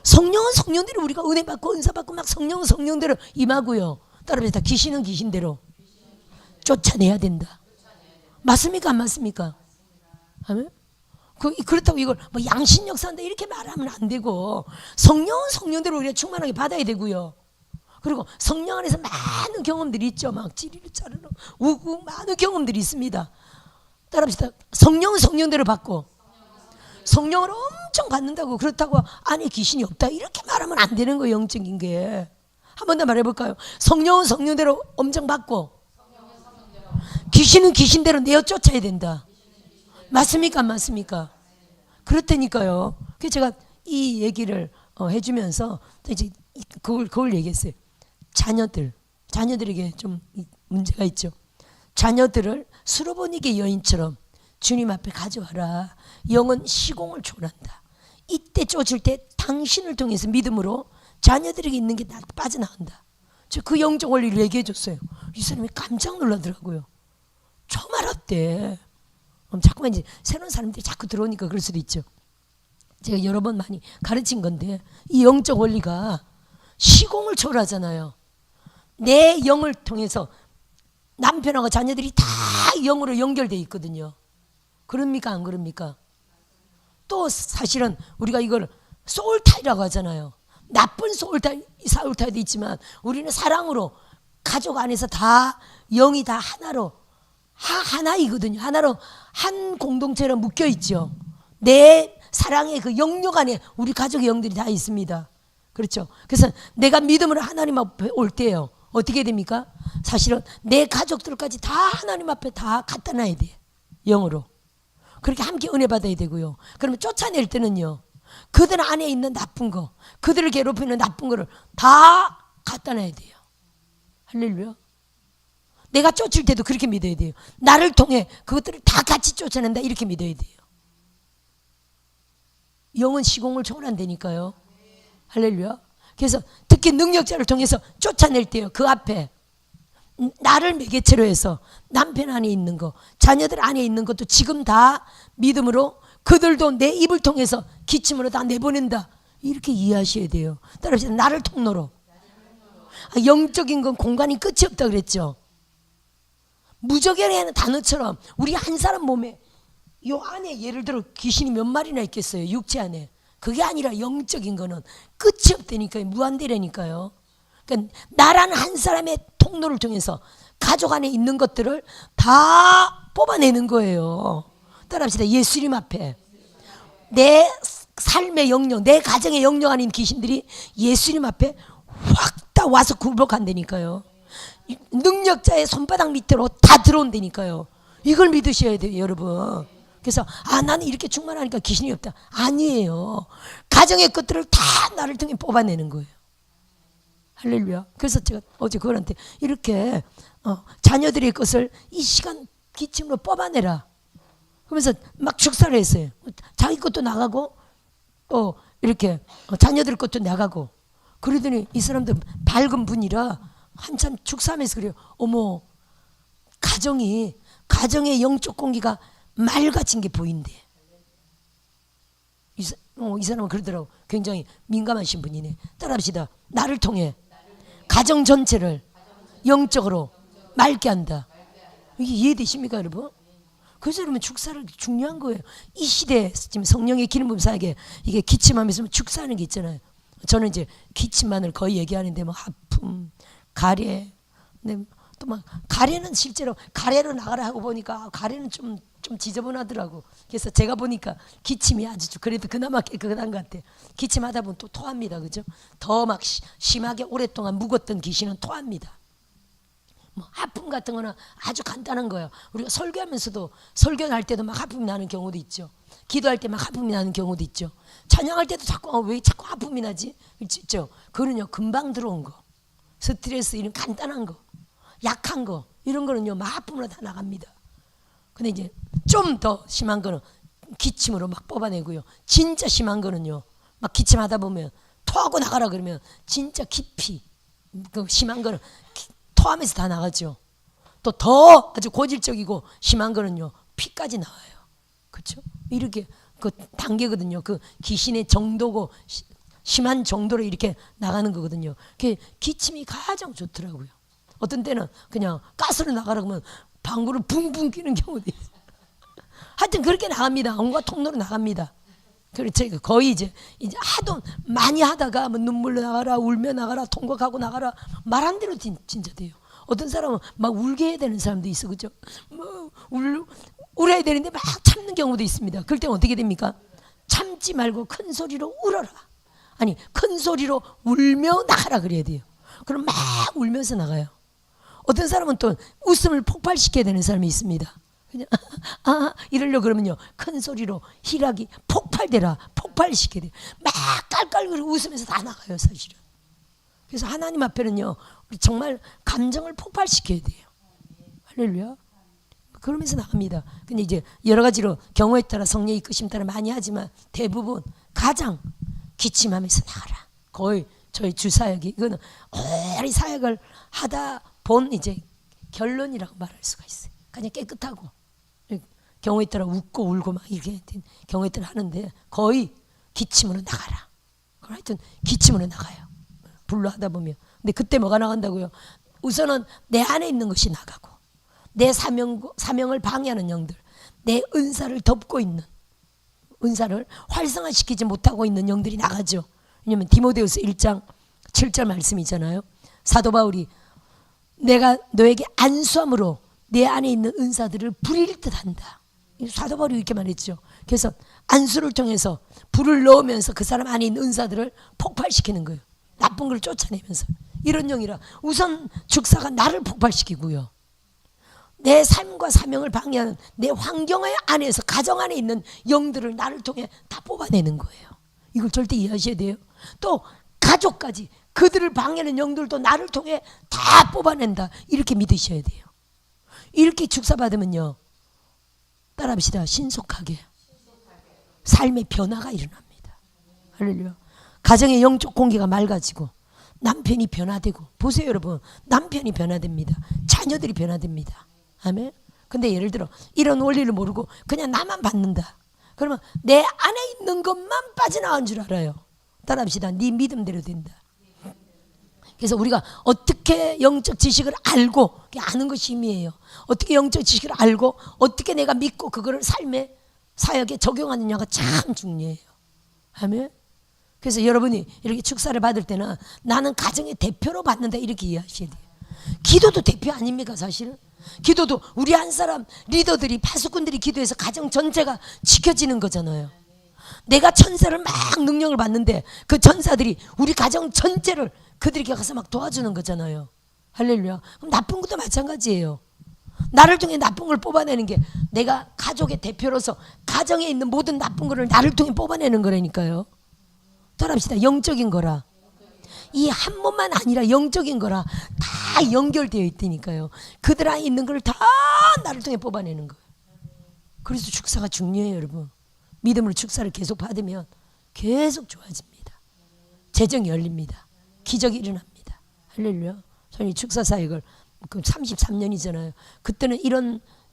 [SPEAKER 1] 성령은 성령대로 우리가 은혜 받고 은사 받고 막 성령은 성령대로 임하고요. 따라서 귀신은 귀신대로 쫓아내야 된다. 맞습니까? 안 맞습니까? 아멘. 그렇다고 이걸 뭐 양신 역사한다 이렇게 말하면 안 되고, 성령은 성령대로 우리가 충만하게 받아야 되고요. 그리고 성령 안에서 많은 경험들이 있죠. 막 찌리르 짜르르 우고 많은 경험들이 있습니다. 따라합시다. 성령은 성령대로 받고 성령을 엄청 받는다고, 그렇다고 안에 귀신이 없다 이렇게 말하면 안 되는 거예요. 영적인 게. 한 번 더 말해볼까요? 성령은 성령대로 엄청 받고 귀신은 귀신대로 내어 쫓아야 된다. 맞습니까? 안 맞습니까? 그렇다니까요. 그래서 제가 이 얘기를 해주면서 이제 그걸 얘기했어요. 자녀들에게 좀 문제가 있죠. 자녀들을 수로보니게 여인처럼 주님 앞에 가져와라. 영은 시공을 초월한다. 이때 쫓을 때 당신을 통해서 믿음으로 자녀들에게 있는 게 빠져나간다. 저 그 영적 원리를 얘기해 줬어요. 이 사람이 깜짝 놀라더라고요. 처음 알았대. 자꾸만 이제 새로운 사람들이 자꾸 들어오니까 그럴 수도 있죠. 제가 여러 번 많이 가르친 건데, 이 영적 원리가 시공을 초월하잖아요. 내 영을 통해서 남편하고 자녀들이 다 영으로 연결되어 있거든요. 그럽니까? 안 그럽니까? 또 사실은 우리가 이걸 소울타이라고 하잖아요. 나쁜 소울타이도 있지만 우리는 사랑으로 가족 안에서 다 영이 다 하나로 하나이거든요. 하나로 한 공동체로 묶여 있죠. 내 사랑의 그 영역 안에 우리 가족의 영들이 다 있습니다. 그렇죠. 그래서 내가 믿음으로 하나님 앞에 올 때요, 어떻게 됩니까? 사실은 내 가족들까지 다 하나님 앞에 다 갖다 놔야 돼요. 영으로. 그렇게 함께 은혜 받아야 되고요. 그러면 쫓아낼 때는요, 그들 안에 있는 나쁜 거, 그들을 괴롭히는 나쁜 거를 다 갖다 놔야 돼요. 할렐루야. 내가 쫓을 때도 그렇게 믿어야 돼요. 나를 통해 그것들을 다 같이 쫓아낸다 이렇게 믿어야 돼요. 영은 시공을 초월한다니까요. 할렐루야. 그래서 특히 능력자를 통해서 쫓아낼 때요, 그 앞에 나를 매개체로 해서 남편 안에 있는 거, 자녀들 안에 있는 것도 지금 다 믿음으로 그들도 내 입을 통해서 기침으로 다 내보낸다 이렇게 이해하셔야 돼요. 따라서 나를 통로로. 영적인 건 공간이 끝이 없다 그랬죠. 무적이라는 단어처럼 우리 한 사람 몸에 요 안에 예를 들어 귀신이 몇 마리나 있겠어요, 육체 안에. 그게 아니라 영적인 거는 끝이 없다니까요. 무한대라니까요. 그러니까 나라는 한 사람의 통로를 통해서 가족 안에 있는 것들을 다 뽑아내는 거예요. 따라합시다. 예수님 앞에 내 삶의 영역, 내 가정의 영역 안에 있는 귀신들이 예수님 앞에 확 다 와서 굴복한다니까요. 능력자의 손바닥 밑으로 다 들어온다니까요. 이걸 믿으셔야 돼요, 여러분. 그래서 나는 이렇게 충만하니까 귀신이 없다. 아니에요. 가정의 것들을 다 나를 통해 뽑아내는 거예요. 할렐루야. 그래서 제가 어제 그분한테 이렇게 자녀들의 것을 이 시간 기침으로 뽑아내라. 그러면서 막 축사를 했어요. 자기 것도 나가고 또 이렇게 자녀들 것도 나가고. 그러더니 이 사람들 밝은 분이라 한참 축사하면서 그래요. 어머, 가정의 영적 공기가 맑아진 게 보인대. 이 사람은 그러더라고. 굉장히 민감하신 분이네. 따라합시다. 나를 통해 가정 전체를 영적으로 맑게 한다. 이게 이해되십니까, 여러분? 그래서 여러분 축사를 중요한 거예요. 이 시대에 지금 성령의 기름 부음사에게 이게 기침하면서 축사하는 게 있잖아요. 저는 이제 기침만을 거의 얘기하는데 뭐 하품, 가래, 또 막 가래는 실제로 가래로 나가라 하고 보니까 가래는 좀 지저분하더라고. 그래서 제가 보니까 기침이 아주 그래도 그나마 깨끗한 것 같아. 기침하다 보면 또 토합니다, 그죠? 더 막 심하게 오랫동안 묵었던 귀신은 토합니다. 뭐 하품 같은 거는 아주 간단한 거예요. 우리가 설교하면서도 설교할 때도 막 하품이 나는 경우도 있죠. 기도할 때 막 하품이 나는 경우도 있죠. 찬양할 때도 자꾸 왜 자꾸 하품이 나지? 있죠. 그거는요, 금방 들어온 거, 스트레스 이런 간단한 거, 약한 거 이런 거는요 막 하품으로 다 나갑니다. 근데 이제 좀 더 심한 거는 기침으로 막 뽑아내고요. 진짜 심한 거는요, 막 기침하다 보면 토하고 나가라 그러면 진짜 깊이 그 심한 거는 토하면서 다 나가죠. 또 더 아주 고질적이고 심한 거는요 피까지 나와요. 그렇죠? 이렇게 그 단계거든요. 그 귀신의 정도고 심한 정도로 이렇게 나가는 거거든요. 그게 기침이 가장 좋더라고요. 어떤 때는 그냥 가스로 나가라고 하면 방구를 붕붕 끼는 경우도 있어요. 하여튼 그렇게 나갑니다. 온갖 통로로 나갑니다. 그렇죠. 거의 이제 하도 많이 하다가 뭐 눈물로 나가라, 울며 나가라, 통곡하고 나가라, 말한 대로 진짜 돼요. 어떤 사람은 막 울게 해야 되는 사람도 있어, 그죠? 뭐 울어야 되는데 막 참는 경우도 있습니다. 그럴 때는 어떻게 됩니까? 참지 말고 큰 소리로 울어라. 아니, 큰 소리로 울며 나가라 그래야 돼요. 그럼 막 울면서 나가요. 어떤 사람은 또 웃음을 폭발시켜야 되는 사람이 있습니다. 그냥 이러려고 그러면요, 큰 소리로 희락이 폭발되라, 폭발시켜야 돼요. 막 깔깔거리고 웃으면서 다 나가요, 사실은. 그래서 하나님 앞에는요, 우리 정말 감정을 폭발시켜야 돼요. 할렐루야. 그러면서 나갑니다. 근데 이제 여러 가지로 경우에 따라 성령의 이끄심 따라 많이 하지만 대부분 가장 기침하면서 나가라. 거의 저희 주사역이 이거는 오래 사역을 하다 본 이제 결론이라고 말할 수가 있어요. 그냥 깨끗하고 경우에 따라 웃고 울고 막 이렇게 경우에 따라 하는데 거의 기침으로 나가라. 하여튼 기침으로 나가요. 불로 하다 보면. 근데 그때 뭐가 나간다고요? 우선은 내 안에 있는 것이 나가고 내 사명을 방해하는 영들, 내 은사를 덮고 있는, 은사를 활성화시키지 못하고 있는 영들이 나가죠. 왜냐하면 디모데후서 1장 7절 말씀이잖아요. 사도 바울이 내가 너에게 안수함으로 내 안에 있는 은사들을 부릴 듯한다. 사도 바울이 이렇게 말했죠. 그래서 안수를 통해서 불을 넣으면서 그 사람 안에 있는 은사들을 폭발시키는 거예요. 나쁜 걸 쫓아내면서. 이런 영이라 우선 축사가 나를 폭발시키고요, 내 삶과 사명을 방해하는 내 환경 안에서 가정 안에 있는 영들을 나를 통해 다 뽑아내는 거예요. 이걸 절대 이해하셔야 돼요. 또 가족까지 그들을 방해하는 영들도 나를 통해 다 뽑아낸다. 이렇게 믿으셔야 돼요. 이렇게 축사받으면요, 따라합시다. 신속하게 삶의 변화가 일어납니다. 할렐루야. 가정의 영적 공기가 맑아지고 남편이 변화되고, 보세요 여러분, 남편이 변화됩니다. 자녀들이 변화됩니다. 아멘. 근데 예를 들어 이런 원리를 모르고 그냥 나만 받는다. 그러면 내 안에 있는 것만 빠져나간 줄 알아요. 따라합시다. 네 믿음대로 된다. 그래서 우리가 어떻게 영적 지식을 알고, 아는 것이 힘이에요. 어떻게 영적 지식을 알고 어떻게 내가 믿고 그거를 삶의 사역에 적용하느냐가 참 중요해요. 아멘. 그래서 여러분이 이렇게 축사를 받을 때는 나는 가정의 대표로 받는다, 이렇게 이해하셔야 돼요. 기도도 대표 아닙니까? 사실은 기도도 우리 한 사람 리더들이, 파수꾼들이 기도해서 가정 전체가 지켜지는 거잖아요. 내가 천사를 막 능력을 받는데 그 천사들이 우리 가정 전체를 그들에게 가서 막 도와주는 거잖아요. 할렐루야. 그럼 나쁜 것도 마찬가지예요. 나를 통해 나쁜 걸 뽑아내는 게 내가 가족의 대표로서 가정에 있는 모든 나쁜 거를 나를 통해 뽑아내는 거라니까요. 따라합시다. 영적인 거라. 이 한 몸만 아니라 영적인 거라 다 연결되어 있다니까요. 그들 안에 있는 걸 다 나를 통해 뽑아내는 거예요. 그래서 축사가 중요해요, 여러분. 믿음으로 축사를 계속 받으면 계속 좋아집니다. 재정이 열립니다. 기적이 일어납니다. 할렐루야. 저희 축사 사역을 33년이잖아요. 그때는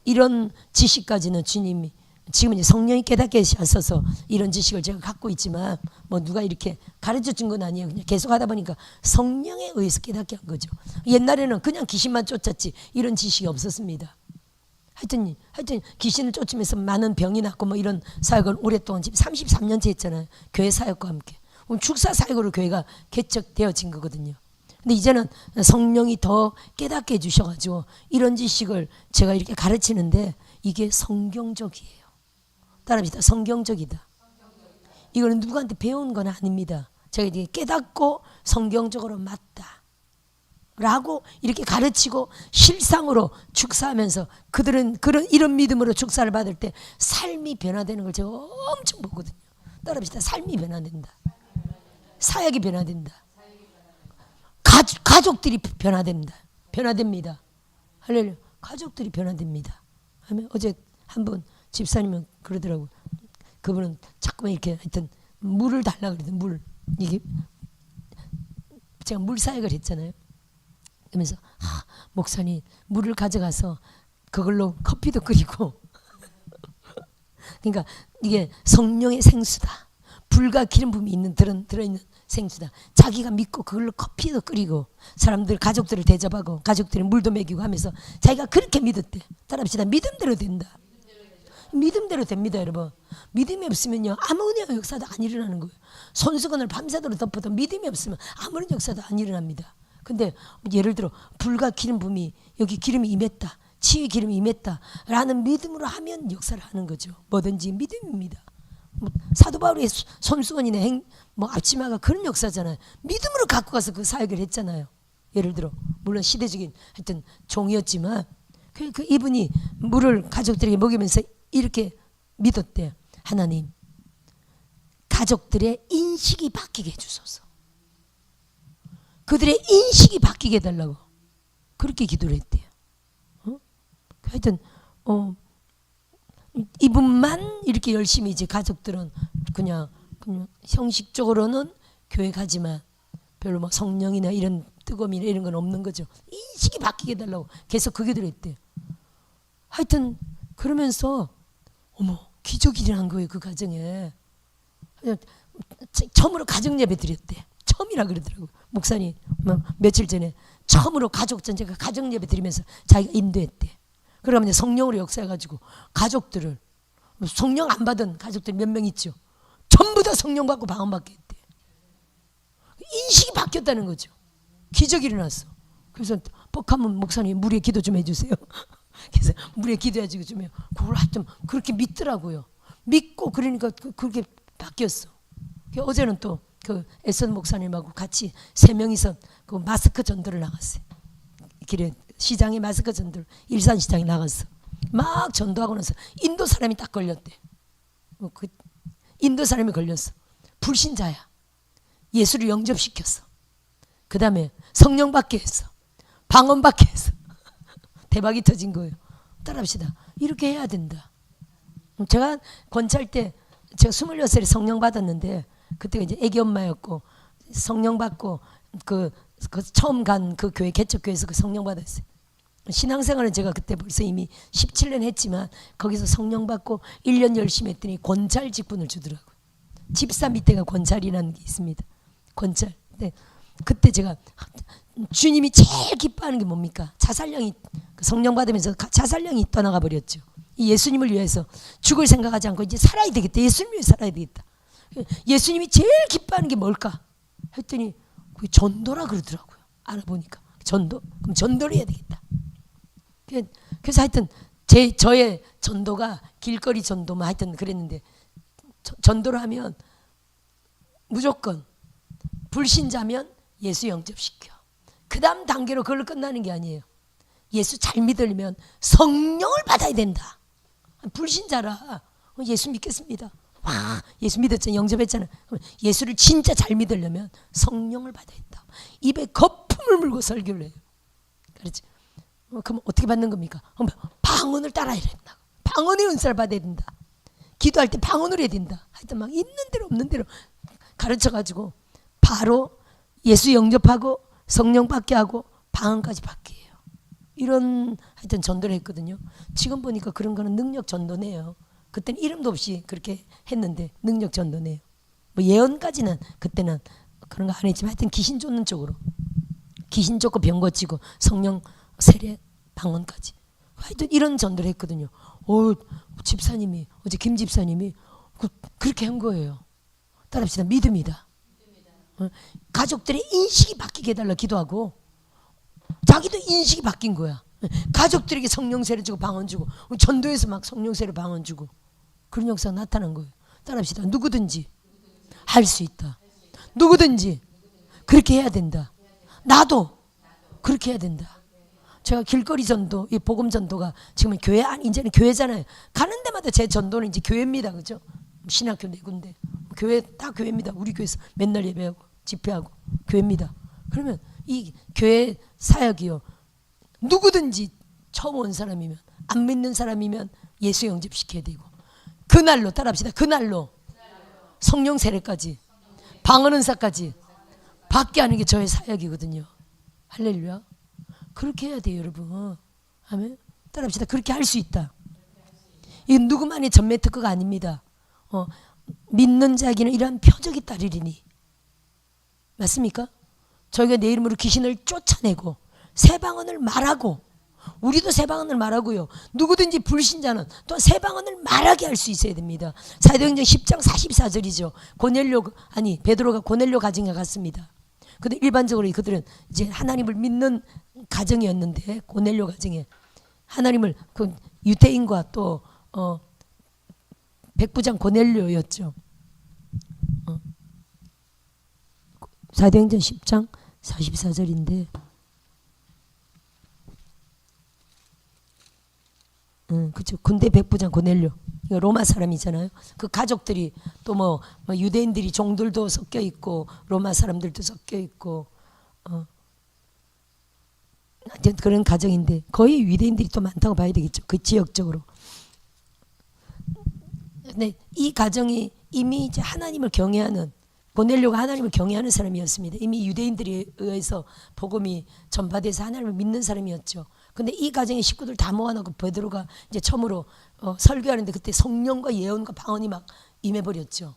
[SPEAKER 1] 이런 지식까지는 주님이, 지금은 성령이 깨닫게 하셔서 이런 지식을 제가 갖고 있지만 뭐 누가 이렇게 가르쳐 준 건 아니에요. 그냥 계속 하다 보니까 성령에 의해서 깨닫게 한 거죠. 옛날에는 그냥 귀신만 쫓았지 이런 지식이 없었습니다. 하여튼 귀신을 쫓으면서 많은 병이 났고 뭐 이런 사역을 오랫동안 지금 33년째 했잖아요. 교회 사역과 함께. 축사 사역으로 교회가 개척되어진 거거든요. 근데 이제는 성령이 더 깨닫게 해주셔가지고 이런 지식을 제가 이렇게 가르치는데 이게 성경적이에요. 따라합시다. 성경적이다. 이거는 누구한테 배운 건 아닙니다. 제가 이렇게 깨닫고 성경적으로 맞다 라고 이렇게 가르치고 실상으로 축사하면서 그들은 이런 믿음으로 축사를 받을 때 삶이 변화되는 걸 제가 엄청 보거든요. 따라합시다. 삶이 변화된다. 사역이 변화된다. 가족들이 변화됩니다. 할렐루야. 가족들이 변화됩니다. 어제 한 분 집사님은 그러더라고. 그분은 자꾸만 이렇게 하여튼 물을 달라 그러더니 물, 이게 제가 물 사역을 했잖아요. 그러면서 목사님 물을 가져가서 그걸로 커피도 끓이고 그러니까 이게 성령의 생수다, 불과 기름 부음이 있는 들어있는 생수다. 자기가 믿고 그걸로 커피도 끓이고 사람들 가족들을 대접하고 가족들이 물도 먹이고 하면서 자기가 그렇게 믿었대. 따라합시다. 믿음대로 된다. 믿음대로 됩니다, 여러분. 믿음이 없으면요 아무런 역사도 안 일어나는 거예요. 손수건을 밤새도록 덮어도 믿음이 없으면 아무런 역사도 안 일어납니다. 근데 예를 들어 불과 기름 부음이 여기 기름이 임했다, 치유의 기름이 임했다 라는 믿음으로 하면 역사를 하는 거죠. 뭐든지 믿음입니다. 뭐 사도 바울의 손수건이나 뭐 앞치마가 그런 역사잖아요. 믿음으로 갖고 가서 그 사역을 했잖아요. 예를 들어 물론 시대적인 하여튼 종이었지만 그 이분이 물을 가족들에게 먹이면서 이렇게 믿었대. 하나님, 가족들의 인식이 바뀌게 해주소서. 그들의 인식이 바뀌게 해달라고 그렇게 기도를 했대요. 하여튼 이분만 이렇게 열심히 이제 가족들은 그냥 형식적으로는 교회 가지만 별로 뭐 성령이나 이런 뜨거움이나 이런 건 없는 거죠. 인식이 바뀌게 해달라고 계속 그 기도를 했대요. 하여튼 그러면서 어머 기적이 일어난 거예요. 그 가정에 처음으로 가정 예배 드렸대. 처음이라 그러더라고요. 목사님 며칠 전에 처음으로 가족 전체가 가정 예배 드리면서 자기가 인도했대. 그러면 성령으로 역사해가지고 가족들을 성령 안 받은 가족들 몇 명 있죠. 전부 다 성령 받고 방언받게 했대. 인식이 바뀌었다는 거죠. 기적이 일어났어. 그래서 뻑하면 목사님 물에 기도 좀 해주세요. 그래서 물에 기도해가지고 좀 해요. 그걸 하여튼 그렇게 믿더라고요. 믿고 그러니까 그렇게 바뀌었어. 어제는 또 그 에선 목사님하고 같이 3명이서 그 마스크 전도를 나갔어요. 길에 시장에 마스크 전도를 일산시장에 나갔어. 막 전도하고 나서 인도 사람이 딱 걸렸대. 그 인도 사람이 걸렸어. 불신자야. 예수를 영접시켰어. 그 다음에 성령 받게 했어. 방언 받게 했어. 대박이 터진 거예요. 따라합시다. 이렇게 해야 된다. 제가 권찰 때 제가 26살에 성령 받았는데 그때가 이제 애기 엄마였고 성령 받고 그 처음 간 그 교회 개척교회에서 그 성령 받았어요. 신앙생활은 제가 그때 벌써 이미 17년 했지만 거기서 성령 받고 1년 열심히 했더니 권찰 직분을 주더라고요. 집사 밑에가 권찰이라는 게 있습니다. 권찰. 네. 그때 제가 주님이 제일 기뻐하는 게 뭡니까? 자살령이 성령 받으면서 자살령이 떠나가 버렸죠. 이 예수님을 위해서 죽을 생각하지 않고 이제 살아야 되겠다. 예수님을 위해 살아야 되겠다. 예수님이 제일 기뻐하는 게 뭘까? 했더니 그게 전도라 그러더라고요. 알아보니까 전도. 그럼 전도를 해야 되겠다. 그래서 하여튼 저의 전도가 길거리 전도만 하여튼 그랬는데 전도를 하면 무조건 불신자면 예수 영접시켜. 그 다음 단계로 그걸로 끝나는 게 아니에요. 예수 잘 믿으려면 성령을 받아야 된다. 불신자라 예수 믿겠습니다. 와 예수 믿었잖아. 영접했잖아. 예수를 진짜 잘 믿으려면 성령을 받아야 된다. 입에 거품을 물고 설교를 해요. 그렇지. 그럼 어떻게 받는 겁니까? 방언을 따라야 된다. 방언의 은사를 받아야 된다. 기도할 때 방언을 해야 된다. 하여튼 막 있는 대로 없는 대로 가르쳐가지고 바로 예수 영접하고 성령 받게 하고 방언까지 받게 해요. 이런 하여튼 전도를 했거든요. 지금 보니까 그런 거는 능력 전도네요. 그때는 이름도 없이 그렇게 했는데 능력 전도네요. 뭐 예언까지는 그때는 그런 거 안 했지만 하여튼 귀신 쫓는 쪽으로 귀신 쫓고 병 고치고 성령 세례 방언까지 하여튼 이런 전도를 했거든요. 집사님이 어제 김 집사님이 그렇게 한 거예요. 따라합시다. 믿음이다. 가족들의 인식이 바뀌게 해달라 기도하고 자기도 인식이 바뀐 거야. 가족들에게 성령 세례 주고 방언 주고 전도에서 막 성령 세례 방언 주고 그런 역사가 나타난 거예요. 따라합시다. 누구든지 할 수 있다. 누구든지 그렇게 해야 된다. 나도 그렇게 해야 된다. 제가 길거리 전도, 이 복음 전도가 지금은 교회 이제는 교회잖아요. 가는 데마다 제 전도는 이제 교회입니다, 그죠? 신학교 4군데 교회 다 교회입니다. 우리 교회에서 맨날 예배하고 집회하고 교회입니다. 그러면 이 교회 사역이요. 누구든지 처음 온 사람이면 안 믿는 사람이면 예수 영접시켜야 되고 그날로 따라합시다. 그날로 성령 세례까지 방언 은사까지 받게 하는 게 저의 사역이거든요. 할렐루야. 그렇게 해야 돼요, 여러분. 아멘. 따라합시다. 그렇게 할 수 있다. 이건 누구만의 전매 특허가 아닙니다. 믿는 자에게는 이러한 표적이 따르리니. 맞습니까? 저희가 내 이름으로 귀신을 쫓아내고 새 방언을 말하고, 우리도 새 방언을 말하고요, 누구든지 불신자는 또 새 방언을 말하게 할 수 있어야 됩니다. 사도행전 10장 44절이죠. 베드로가 고넬료 가정에 갔습니다. 근데 일반적으로 그들은 이제 하나님을 믿는 가정이었는데, 고넬료 가정에 하나님을, 그 유대인과 또 백부장 고넬료였죠. 사도행전 10장 44절인데, 그렇죠. 군대 백부장 고넬료, 로마 사람이잖아요. 그 가족들이 또 뭐 유대인들이 종들도 섞여 있고 로마 사람들도 섞여 있고 그런 가정인데, 거의 유대인들이 또 많다고 봐야 되겠죠. 그 지역적으로. 근데 이 가정이 이미 이제 하나님을 경외하는, 고넬료가 하나님을 경외하는 사람이었습니다. 이미 유대인들에 의해서 복음이 전파돼서 하나님을 믿는 사람이었죠. 근데 이 가정의 식구들 다 모아놓고 베드로가 이제 처음으로 설교하는데, 그때 성령과 예언과 방언이 막 임해버렸죠.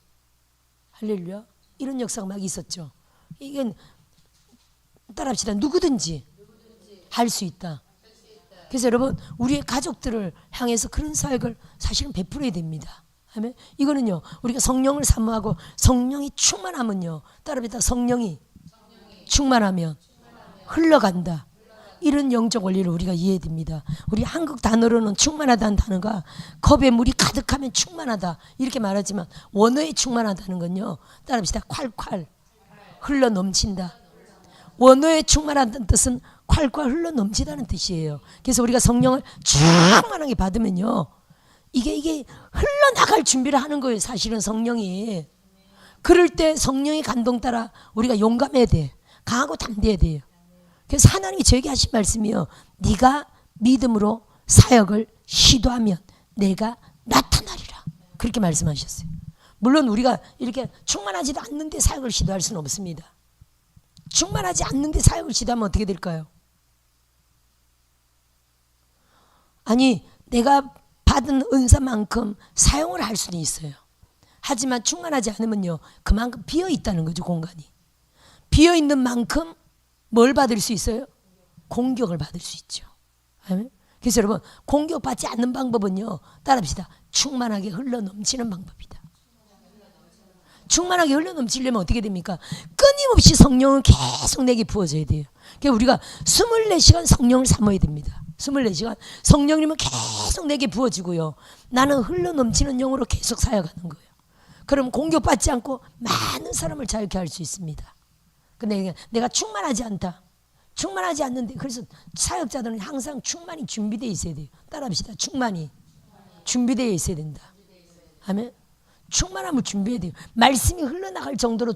[SPEAKER 1] 할렐루야. 이런 역사가 막 있었죠. 이건 따라합시다. 누구든지 할 수 있다. 그래서 여러분, 우리의 가족들을 향해서 그런 사역을 사실은 베풀어야 됩니다. 아멘. 이거는요, 우리가 성령을 사모하고 성령이 충만하면요, 따라합시다. 성령이 충만하면 흘러간다. 이런 영적 원리를 우리가 이해해야 됩니다. 우리 한국 단어로는 충만하다는 단어가 컵에 물이 가득하면 충만하다 이렇게 말하지만, 원어에 충만하다는 건요, 따라합시다. 콸콸 흘러 넘친다. 원어에 충만하다는 뜻은 콸콸 흘러 넘치다는 뜻이에요. 그래서 우리가 성령을 충만하게 받으면요, 이게 흘러나갈 준비를 하는 거예요. 사실은 성령이. 그럴 때 성령의 감동 따라 우리가 용감해야 돼. 강하고 담대해야 돼요. 그래서 하나님이 저에게 하신 말씀이요, 네가 믿음으로 사역을 시도하면 내가 나타나리라, 그렇게 말씀하셨어요. 물론 우리가 이렇게 충만하지도 않는데 사역을 시도할 수는 없습니다. 충만하지 않는데 사역을 시도하면 어떻게 될까요? 아니, 내가 받은 은사만큼 사용을 할 수는 있어요. 하지만 충만하지 않으면요, 그만큼 비어 있다는 거죠. 공간이 비어 있는 만큼 뭘 받을 수 있어요? 공격을 받을 수 있죠. 그래서 여러분, 공격받지 않는 방법은요, 따라합시다. 충만하게 흘러 넘치는 방법이다. 충만하게 흘러 넘치려면 어떻게 됩니까? 끊임없이 성령을 계속 내게 부어줘야 돼요. 그러니까 우리가 24시간 성령을 삼아야 됩니다. 24시간 성령님은 계속 내게 부어주고요, 나는 흘러 넘치는 영으로 계속 사역하는 거예요. 그럼 공격받지 않고 많은 사람을 자유케 할 수 있습니다. 근데 내가 충만하지 않다, 충만하지 않는데, 그래서 사역자들은 항상 충만히 준비되어 있어야 돼요. 따라합시다. 충만히 준비되어 있어야 된다. 아멘. 충만함을 준비해야 돼요. 말씀이 흘러나갈 정도로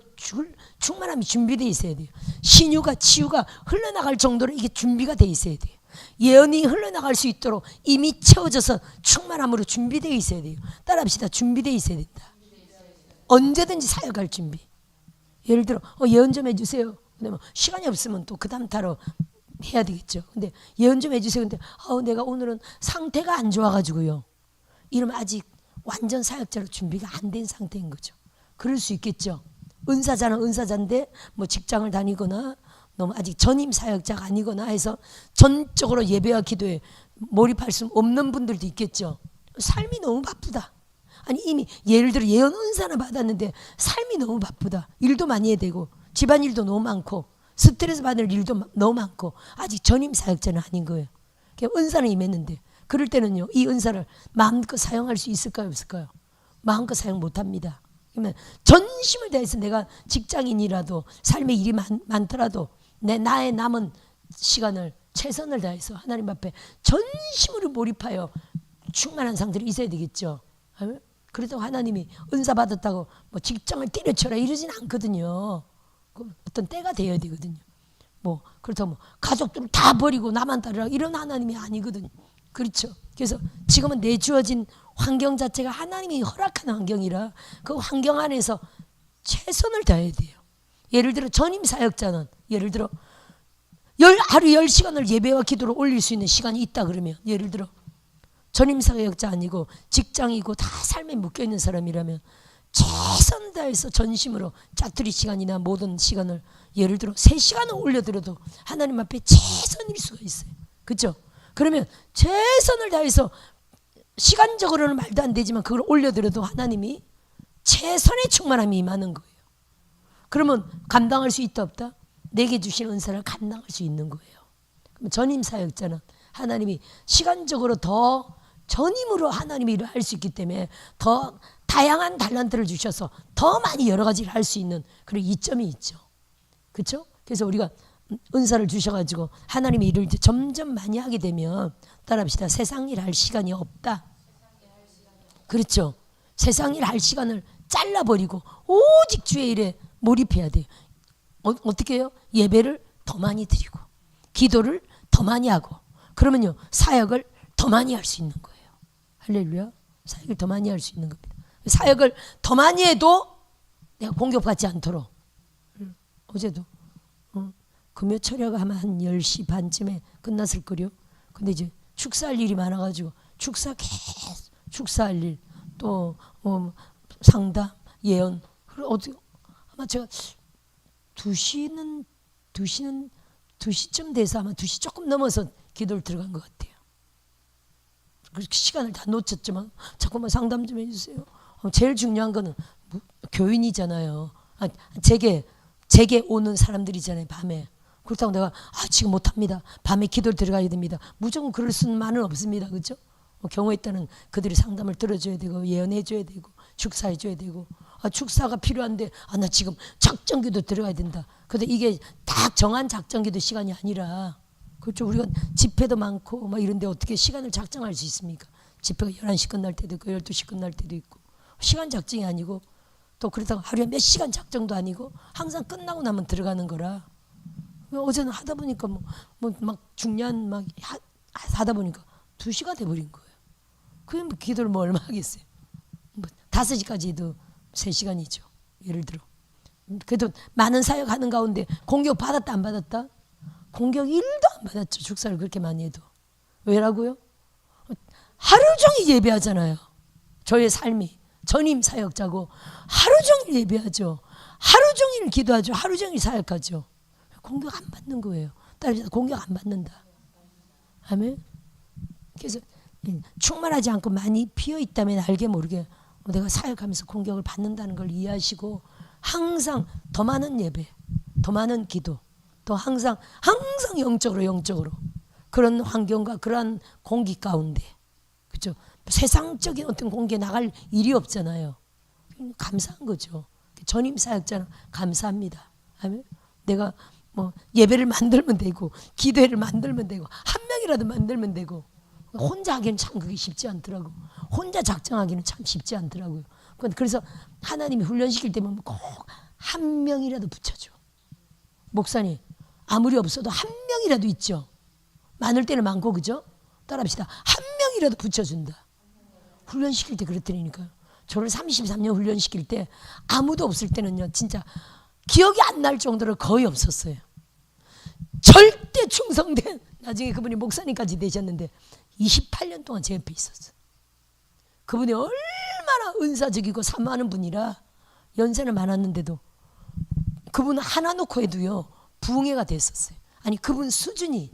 [SPEAKER 1] 충만함이 준비되어 있어야 돼요. 신유가 치유가 흘러나갈 정도로 이게 준비가 되어 있어야 돼요. 예언이 흘러나갈 수 있도록 이미 채워져서 충만함으로 준비되어 있어야 돼요. 따라합시다. 준비되어 있어야 된다. 언제든지 사역할 준비. 예를 들어 예언 좀 해주세요. 근데 뭐 시간이 없으면 또 그 다음 타로 해야 되겠죠. 근데 예언 좀 해주세요. 근데 내가 오늘은 상태가 안 좋아가지고요, 이러면 아직 완전 사역자로 준비가 안 된 상태인 거죠. 그럴 수 있겠죠. 은사자는 은사자인데 뭐 직장을 다니거나 너무 아직 전임 사역자가 아니거나 해서 전적으로 예배와 기도에 몰입할 수 없는 분들도 있겠죠. 삶이 너무 바쁘다. 아니, 이미 예를 들어 예언 은사나 받았는데 삶이 너무 바쁘다. 일도 많이 해야 되고 집안일도 너무 많고 스트레스 받을 일도 너무 많고 아직 전임 사역자는 아닌 거예요. 은사는 임했는데, 그럴 때는요, 이 은사를 마음껏 사용할 수 있을까요, 없을까요? 마음껏 사용 못합니다. 그러면 전심을 다해서 내가 직장인이라도 삶의 일이 많더라도 나의 남은 시간을 최선을 다해서 하나님 앞에 전심으로 몰입하여 충만한 상태로 있어야 되겠죠. 그래도 하나님이 은사 받았다고 뭐 직장을 때려쳐라 이러진 않거든요. 어떤 때가 되어야 되거든요. 뭐 그렇다고 뭐 가족들을 다 버리고 나만 따르라 이런 하나님이 아니거든요. 그렇죠. 그래서 지금은 내 주어진 환경 자체가 하나님이 허락한 환경이라 그 환경 안에서 최선을 다해야 돼요. 예를 들어 전임 사역자는 예를 들어 하루 10시간을 예배와 기도로 올릴 수 있는 시간이 있다 그러면, 예를 들어 전임 사역자 아니고 직장이고 다 삶에 묶여있는 사람이라면 최선을 다해서 전심으로 짜투리 시간이나 모든 시간을 예를 들어 3시간을 올려드려도 하나님 앞에 최선일 수가 있어요. 그렇죠? 그러면 최선을 다해서 시간적으로는 말도 안 되지만 그걸 올려드려도 하나님이 최선의 충만함이 임하는 거예요. 그러면 감당할 수 있다 없다? 내게 주신 은사를 감당할 수 있는 거예요. 그럼 전임 사역자는 하나님이 시간적으로 더 전임으로 하나님이 일을 할 수 있기 때문에 더 다양한 달란트를 주셔서 더 많이 여러 가지를 할 수 있는 그런 이점이 있죠. 그렇죠? 그래서 우리가 은사를 주셔가지고 하나님의 일을 이제 점점 많이 하게 되면 따라합시다. 세상 일 할 시간이 없다. 그렇죠? 세상 일 할 시간을 잘라버리고 오직 주의 일에 몰입해야 돼요. 어떻게 해요? 예배를 더 많이 드리고 기도를 더 많이 하고 그러면요 사역을 더 많이 할 수 있는 거예요. 할렐루야. 사역을 더 많이 할 수 있는 겁니다. 사역을 더 많이 해도 내가 공격받지 않도록 어제도 금요 철야가 아마 한 10시 반쯤에 끝났을 거요. 근데 이제 축사할 일이 많아가지고 축사할 일 또 상담 예언 어떻게 아마 제가 2시쯤 돼서 아마 2시 조금 넘어서 기도를 들어간 것 같아요. 그렇게 시간을 다 놓쳤지만 자꾸만 상담 좀 해주세요. 제일 중요한 거는 교인이잖아요. 제게 오는 사람들이잖아요. 밤에. 그렇다고 내가 지금 못합니다. 밤에 기도를 들어가야 됩니다. 무조건 그럴 수만은 없습니다. 그렇죠? 경우에 따른 그들이 상담을 들어줘야 되고 예언해줘야 되고 축사해줘야 되고 축사가 필요한데 나 지금 작정기도 들어가야 된다. 근데 이게 딱 정한 작정기도 시간이 아니라 그렇죠. 우리가 집회도 많고 막 이런데 어떻게 시간을 작정할 수 있습니까? 집회가 11시 끝날 때도 있고 12시 끝날 때도 있고 시간 작정이 아니고 또 그렇다고 하루에 몇 시간 작정도 아니고 항상 끝나고 나면 들어가는 거라 어제는 하다 보니까 막 중요한 막 하다 보니까 2시가 돼버린 거예요. 그게 뭐 기도를 뭐 얼마 하겠어요. 5시까지 해도 3시간이죠. 예를 들어. 그래도 많은 사역하는 가운데 공격 받았다 안 받았다? 공격 1도 안 받았죠. 축사를 그렇게 많이 해도. 왜라고요? 하루 종일 예배하잖아요. 저의 삶이 전임 사역자고 하루 종일 예배하죠. 하루 종일 기도하죠. 하루 종일 사역하죠. 공격 안 받는 거예요. 따라서 공격 안 받는다. 아멘. 그래서 충만하지 않고 많이 비어 있다면 알게 모르게 내가 사역하면서 공격을 받는다는 걸 이해하시고 항상 더 많은 예배, 더 많은 기도, 또 항상 영적으로 그런 환경과 그러한 공기 가운데 그렇죠. 세상적인 어떤 공기에 나갈 일이 없잖아요. 감사한 거죠. 전임 사역자는 감사합니다. 아멘. 내가 예배를 만들면 되고 기도회를 만들면 되고 한 명이라도 만들면 되고 혼자 하기는 참 그게 쉽지 않더라고. 혼자 작정하기는 참 쉽지 않더라고요. 그래서 하나님이 훈련시킬 때면 꼭 한 명이라도 붙여줘. 목사님 아무리 없어도 한 명이라도 있죠. 많을 때는 많고 그죠? 따라합시다. 한 명이라도 붙여준다. 훈련시킬 때 그랬더니까요. 저를 33년 훈련시킬 때 아무도 없을 때는요. 진짜 기억이 안 날 정도로 거의 없었어요. 절대 충성된 나중에 그분이 목사님까지 되셨는데 28년 동안 제 옆에 있었어요. 그분이 얼마나 은사적이고 사모하는 분이라 연세는 많았는데도 그분 하나 놓고 해도요 부흥회가 됐었어요. 아니 그분 수준이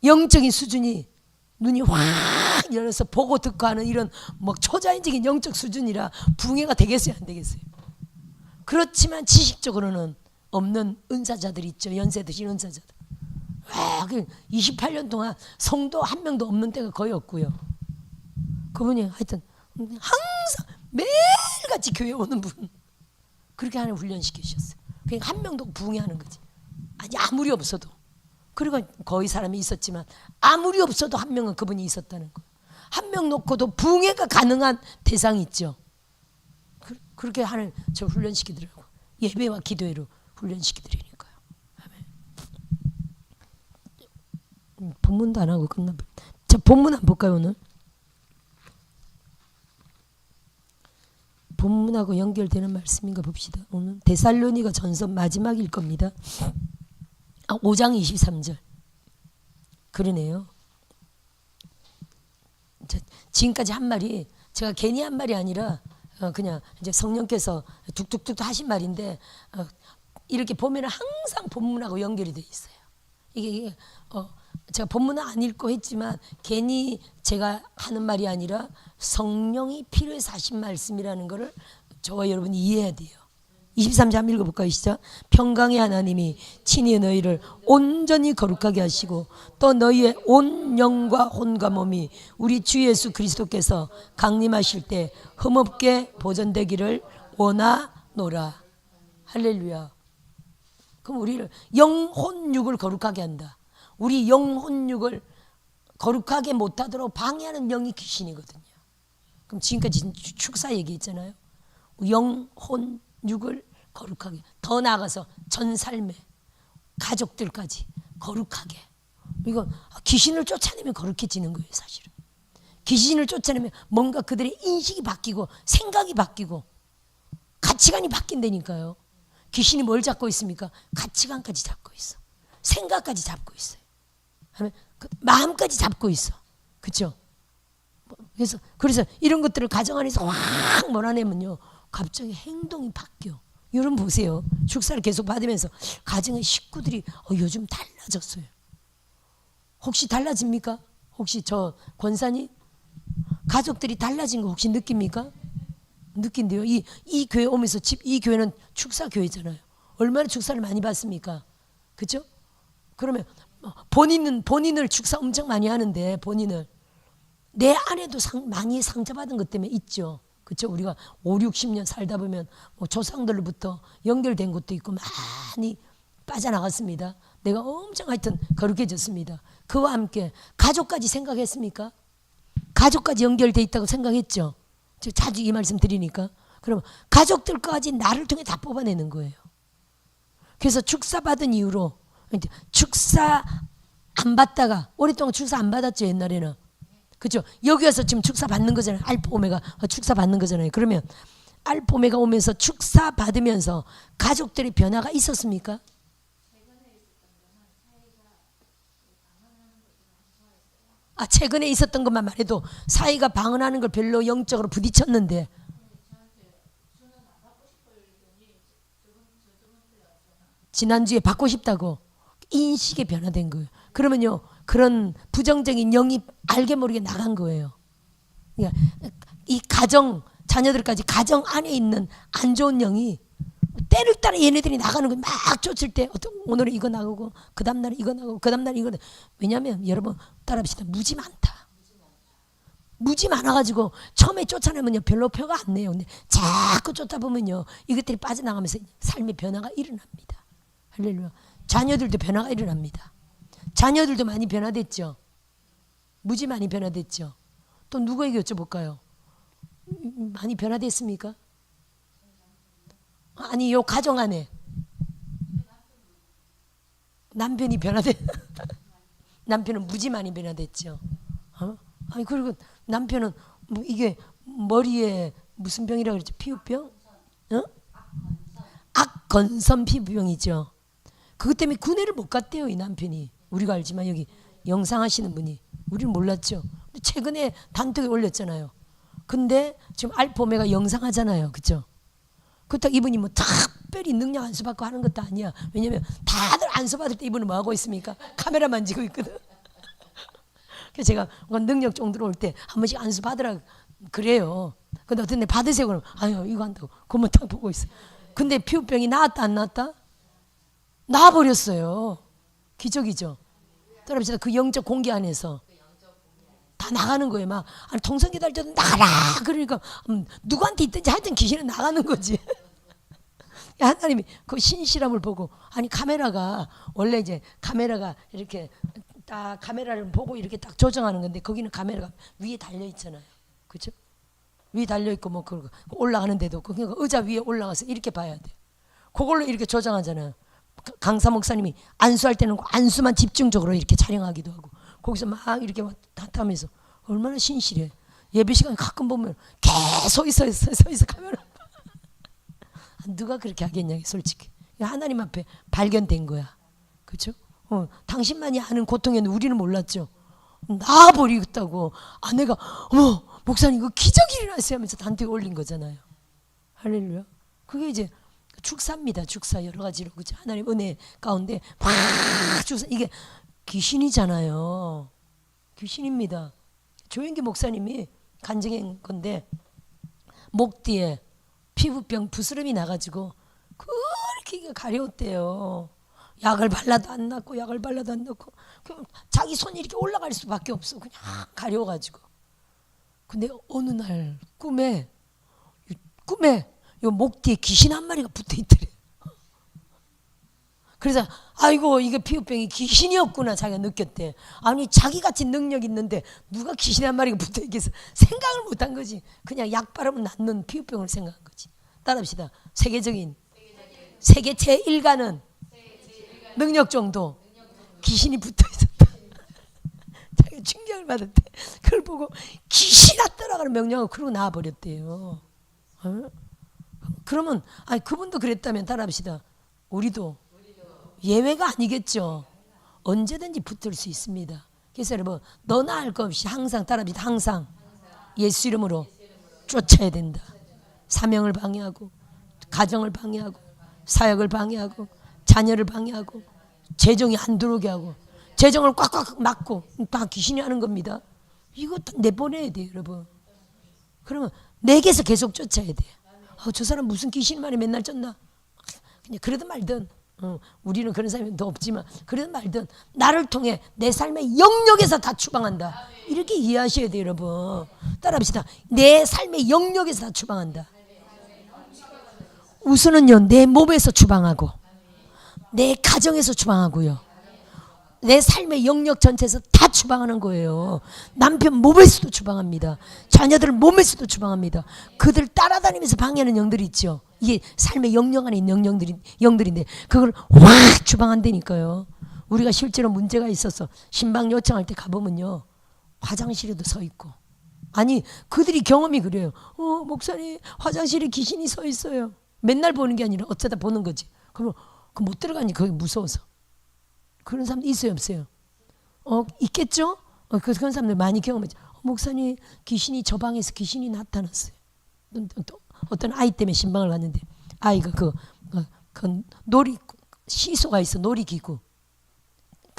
[SPEAKER 1] 영적인 수준이 눈이 확 열려서 보고 듣고 하는 이런 초자연적인 영적 수준이라 부흥회가 되겠어요 안 되겠어요? 그렇지만 지식적으로는 없는 은사자들이 있죠. 연세 드신 은사자들. 28년 동안 성도 한 명도 없는 때가 거의 없고요. 그분이 하여튼 항상 매일같이 교회 오는 분 그렇게 하는 훈련시키셨어요. 그러니까 한 명도 부흥하는 거지. 아니 아무리 없어도. 그리고 거의 사람이 있었지만 아무리 없어도 한 명은 그분이 있었다는 거. 한 명 놓고도 부흥회가 가능한 대상이 있죠. 그렇게 하는 저 훈련시키더라고. 예배와 기도회로 훈련시키더라니까요. 아멘. 본문도 안 하고 끝나. 자 본문 한번 볼까요 오늘? 본문하고 연결되는 말씀인가 봅시다. 오늘 데살로니가 전서 마지막일 겁니다. 5장 23절. 그러네요. 지금까지 한 말이 제가 괜히 한 말이 아니라 그냥 이제 성령께서 툭툭툭 하신 말인데 이렇게 보면 항상 본문하고 연결이 돼 있어요. 이게 제가 본문은 안 읽고 했지만 괜히 제가 하는 말이 아니라 성령이 필요해서 하신 말씀이라는 것을 저와 여러분이 이해해야 돼요. 23절 한번 읽어볼까요? 시작. 평강의 하나님이 친히 너희를 온전히 거룩하게 하시고 또 너희의 온 영과 혼과 몸이 우리 주 예수 그리스도께서 강림하실 때 흠없게 보존되기를 원하노라. 할렐루야. 그럼 우리를 영혼육을 거룩하게 한다. 우리 영혼육을 거룩하게 못하도록 방해하는 영이 귀신이거든요. 그럼 지금까지 축사 얘기했잖아요. 영혼육을 거룩하게, 더 나아가서 전 삶에 가족들까지 거룩하게. 이거 귀신을 쫓아내면 거룩해지는 거예요. 사실은 귀신을 쫓아내면 뭔가 그들의 인식이 바뀌고 생각이 바뀌고 가치관이 바뀐다니까요. 귀신이 뭘 잡고 있습니까? 가치관까지 잡고 있어. 생각까지 잡고 있어요. 마음까지 잡고 있어. 그렇죠? 그래서 이런 것들을 가정 안에서 확 몰아내면요, 갑자기 행동이 바뀌어. 여러분 보세요. 축사를 계속 받으면서 가정의 식구들이 요즘 달라졌어요. 혹시 달라집니까? 혹시 저 권사님 가족들이 달라진 거 혹시 느낍니까? 느낀대요. 이 교회 오면서 이 교회는 축사 교회잖아요. 얼마나 축사를 많이 받습니까? 그렇죠? 그러면 본인을 축사 엄청 많이 하는데 본인을 내 안에도 많이 상처받은 것 때문에 있죠. 그렇죠? 우리가 5, 60년 살다 보면 조상들로부터 연결된 것도 있고 많이 빠져나갔습니다. 내가 엄청 하여튼 거룩해졌습니다. 그와 함께 가족까지 생각했습니까? 가족까지 연결돼 있다고 생각했죠. 제가 자주 이 말씀 드리니까. 그러면 가족들까지 나를 통해 다 뽑아내는 거예요. 그래서 축사 받은 이후로 축사 안 받다가 오랫동안 축사 안 받았죠. 옛날에는. 그렇죠? 여기 와서 지금 축사 받는 거잖아요. 알파 오메가 축사 받는 거잖아요. 그러면 알파 오메가 오면서 축사 받으면서 가족들의 변화가 있었습니까? 최근에 있었던 것만 말해도 사이가 방언하는 걸 별로 영적으로 부딪혔는데 지난주에 받고 싶다고 인식이 변화된 거예요. 그러면요, 그런 부정적인 영이 알게 모르게 나간 거예요. 그러니까 이 가정, 자녀들까지 가정 안에 있는 안 좋은 영이 때를 따라 얘네들이 나가는 거예요. 막 쫓을 때 오늘은 이거 나가고 그 다음날은 이거 나가고 그 다음날은 이거. 왜냐하면 여러분 따라합시다. 무지 많다. 무지 많아가지고 처음에 쫓아내면요 별로 표가 안 내요. 근데 자꾸 쫓아보면요 이것들이 빠져나가면서 삶의 변화가 일어납니다. 할렐루야. 자녀들도 변화가 일어납니다. 자녀들도 많이 변화됐죠. 무지 많이 변화됐죠. 또 누구에게 여쭤볼까요? 많이 변화됐습니까? 아니 요 가정 안에 남편이 변화됐 남편은 무지 많이 변화됐죠. 아니 그리고 남편은 이게 머리에 무슨 병이라고 그랬죠? 피부병? 악건선 피부병이죠. 그것 때문에 군대를 못 갔대요. 이 남편이. 우리가 알지만 여기 영상 하시는 분이. 우리는 몰랐죠. 근데 최근에 단톡에 올렸잖아요. 근데 지금 알파 오메가 영상 하잖아요. 그렇죠? 그렇다고 이분이 뭐 특별히 능력 안수 받고 하는 것도 아니야. 왜냐면 다들 안수 받을 때 이분은 뭐 하고 있습니까? 카메라 만지고 있거든. 그래서 제가 능력 정도로 올 때 한 번씩 안수 받으라 그래요. 근데 어떤 데 받으세요 그러면 아유 이거 한다고 그것만 딱 보고 있어. 근데 피부병이 나았다 안 나았다? 나아버렸어요. 기적이죠. 따라합시다. 그 영적 공기 안에서 다 나가는 거예요. 막 아니, 통성기 달 때도 나가라. 그러니까 누구한테 있든지 하여튼 귀신은 나가는 거지. 하나님이 그 신실함을 보고 아니 카메라가 원래 이제 카메라가 이렇게 딱 카메라를 보고 이렇게 딱 조정하는 건데 거기는 카메라가 위에 달려 있잖아요. 그렇죠? 위에 달려 있고 뭐 그거 올라가는데도 그러니까 의자 위에 올라가서 이렇게 봐야 돼. 그걸로 이렇게 조정하잖아요. 강사 목사님이 안수할 때는 안수만 집중적으로 이렇게 촬영하기도 하고 거기서 막 이렇게 하면서 얼마나 신실해. 예배 시간에 가끔 보면 계속 서 있어 카메라. 누가 그렇게 하겠냐 솔직히. 하나님 앞에 발견된 거야. 그렇죠? 당신만이 아는 고통에는 우리는 몰랐죠. 나아버리겠다고 아내가 어머 목사님 이거 기적이 일어났어요 하면서 단톡에 올린 거잖아요. 할렐루야. 그게 이제 축사입니다. 축사 여러 가지로 그죠. 하나님 은혜 가운데 막 축사 이게 귀신이잖아요. 귀신입니다. 조영기 목사님이 간증한 건데 목 뒤에 피부병 부스럼이 나가지고 그렇게 가려웠대요. 약을 발라도 안 낫고 약을 발라도 안 낫고 자기 손이 이렇게 올라갈 수밖에 없어. 그냥 가려워가지고. 근데 어느 날 꿈에 요 목 뒤에 귀신 한 마리가 붙어 있더래. 그래서 아이고 이게 피부병이 귀신이었구나 자기가 느꼈대. 아니 자기같이 능력 있는데 누가 귀신 한 마리가 붙어 있겠어. 생각을 못한 거지. 그냥 약 바르면 낫는 피부병을 생각한 거지. 따라합시다. 세계 제1가는 능력 정도 귀신이 붙어 있었다. 자기가 충격을 받았대. 그걸 보고 귀신아 떠나가는 명령을 그러고 나와버렸대요. 그러면 아니 그분도 그랬다면 따라합시다. 우리도 예외가 아니겠죠. 언제든지 붙을 수 있습니다. 그래서 여러분 너나 할 것 없이 항상 따라합시다. 항상 예수 이름으로 쫓아야 된다. 사명을 방해하고 가정을 방해하고 사역을 방해하고 자녀를 방해하고 재정이 안 들어오게 하고 재정을 꽉꽉 막고 다 귀신이 하는 겁니다. 이거 다 내보내야 돼요 여러분. 그러면 내게서 계속 쫓아야 돼. 저 사람 무슨 귀신 말에 맨날 쫓나. 그냥 그러든 말든 우리는 그런 사람이 더 없지만 그러든 말든 나를 통해 내 삶의 영역에서 다 추방한다. 이렇게 이해하셔야 돼요 여러분. 따라합시다. 내 삶의 영역에서 다 추방한다. 우선은요 내 몸에서 추방하고 내 가정에서 추방하고요. 내 삶의 영역 전체에서 다 추방하는 거예요. 남편 몸에서도 추방합니다. 자녀들 몸에서도 추방합니다. 그들 따라다니면서 방해하는 영들이 있죠. 이게 삶의 영역 안에 있는 영들인데 그걸 확 추방한다니까요. 우리가 실제로 문제가 있어서 신방 요청할 때 가보면요 화장실에도 서 있고 아니 그들이 경험이 그래요. 목사님 화장실에 귀신이 서 있어요. 맨날 보는 게 아니라 어쩌다 보는 거지. 그럼 못 들어가니 거기 무서워서. 그런 사람도 있어요 없어요? 있겠죠? 그런 사람들 많이 경험했죠. 목사님 귀신이 저 방에서 귀신이 나타났어요. 또 어떤 아이 때문에 신방을 갔는데 아이가 그 놀이 시소가 있어. 놀이기구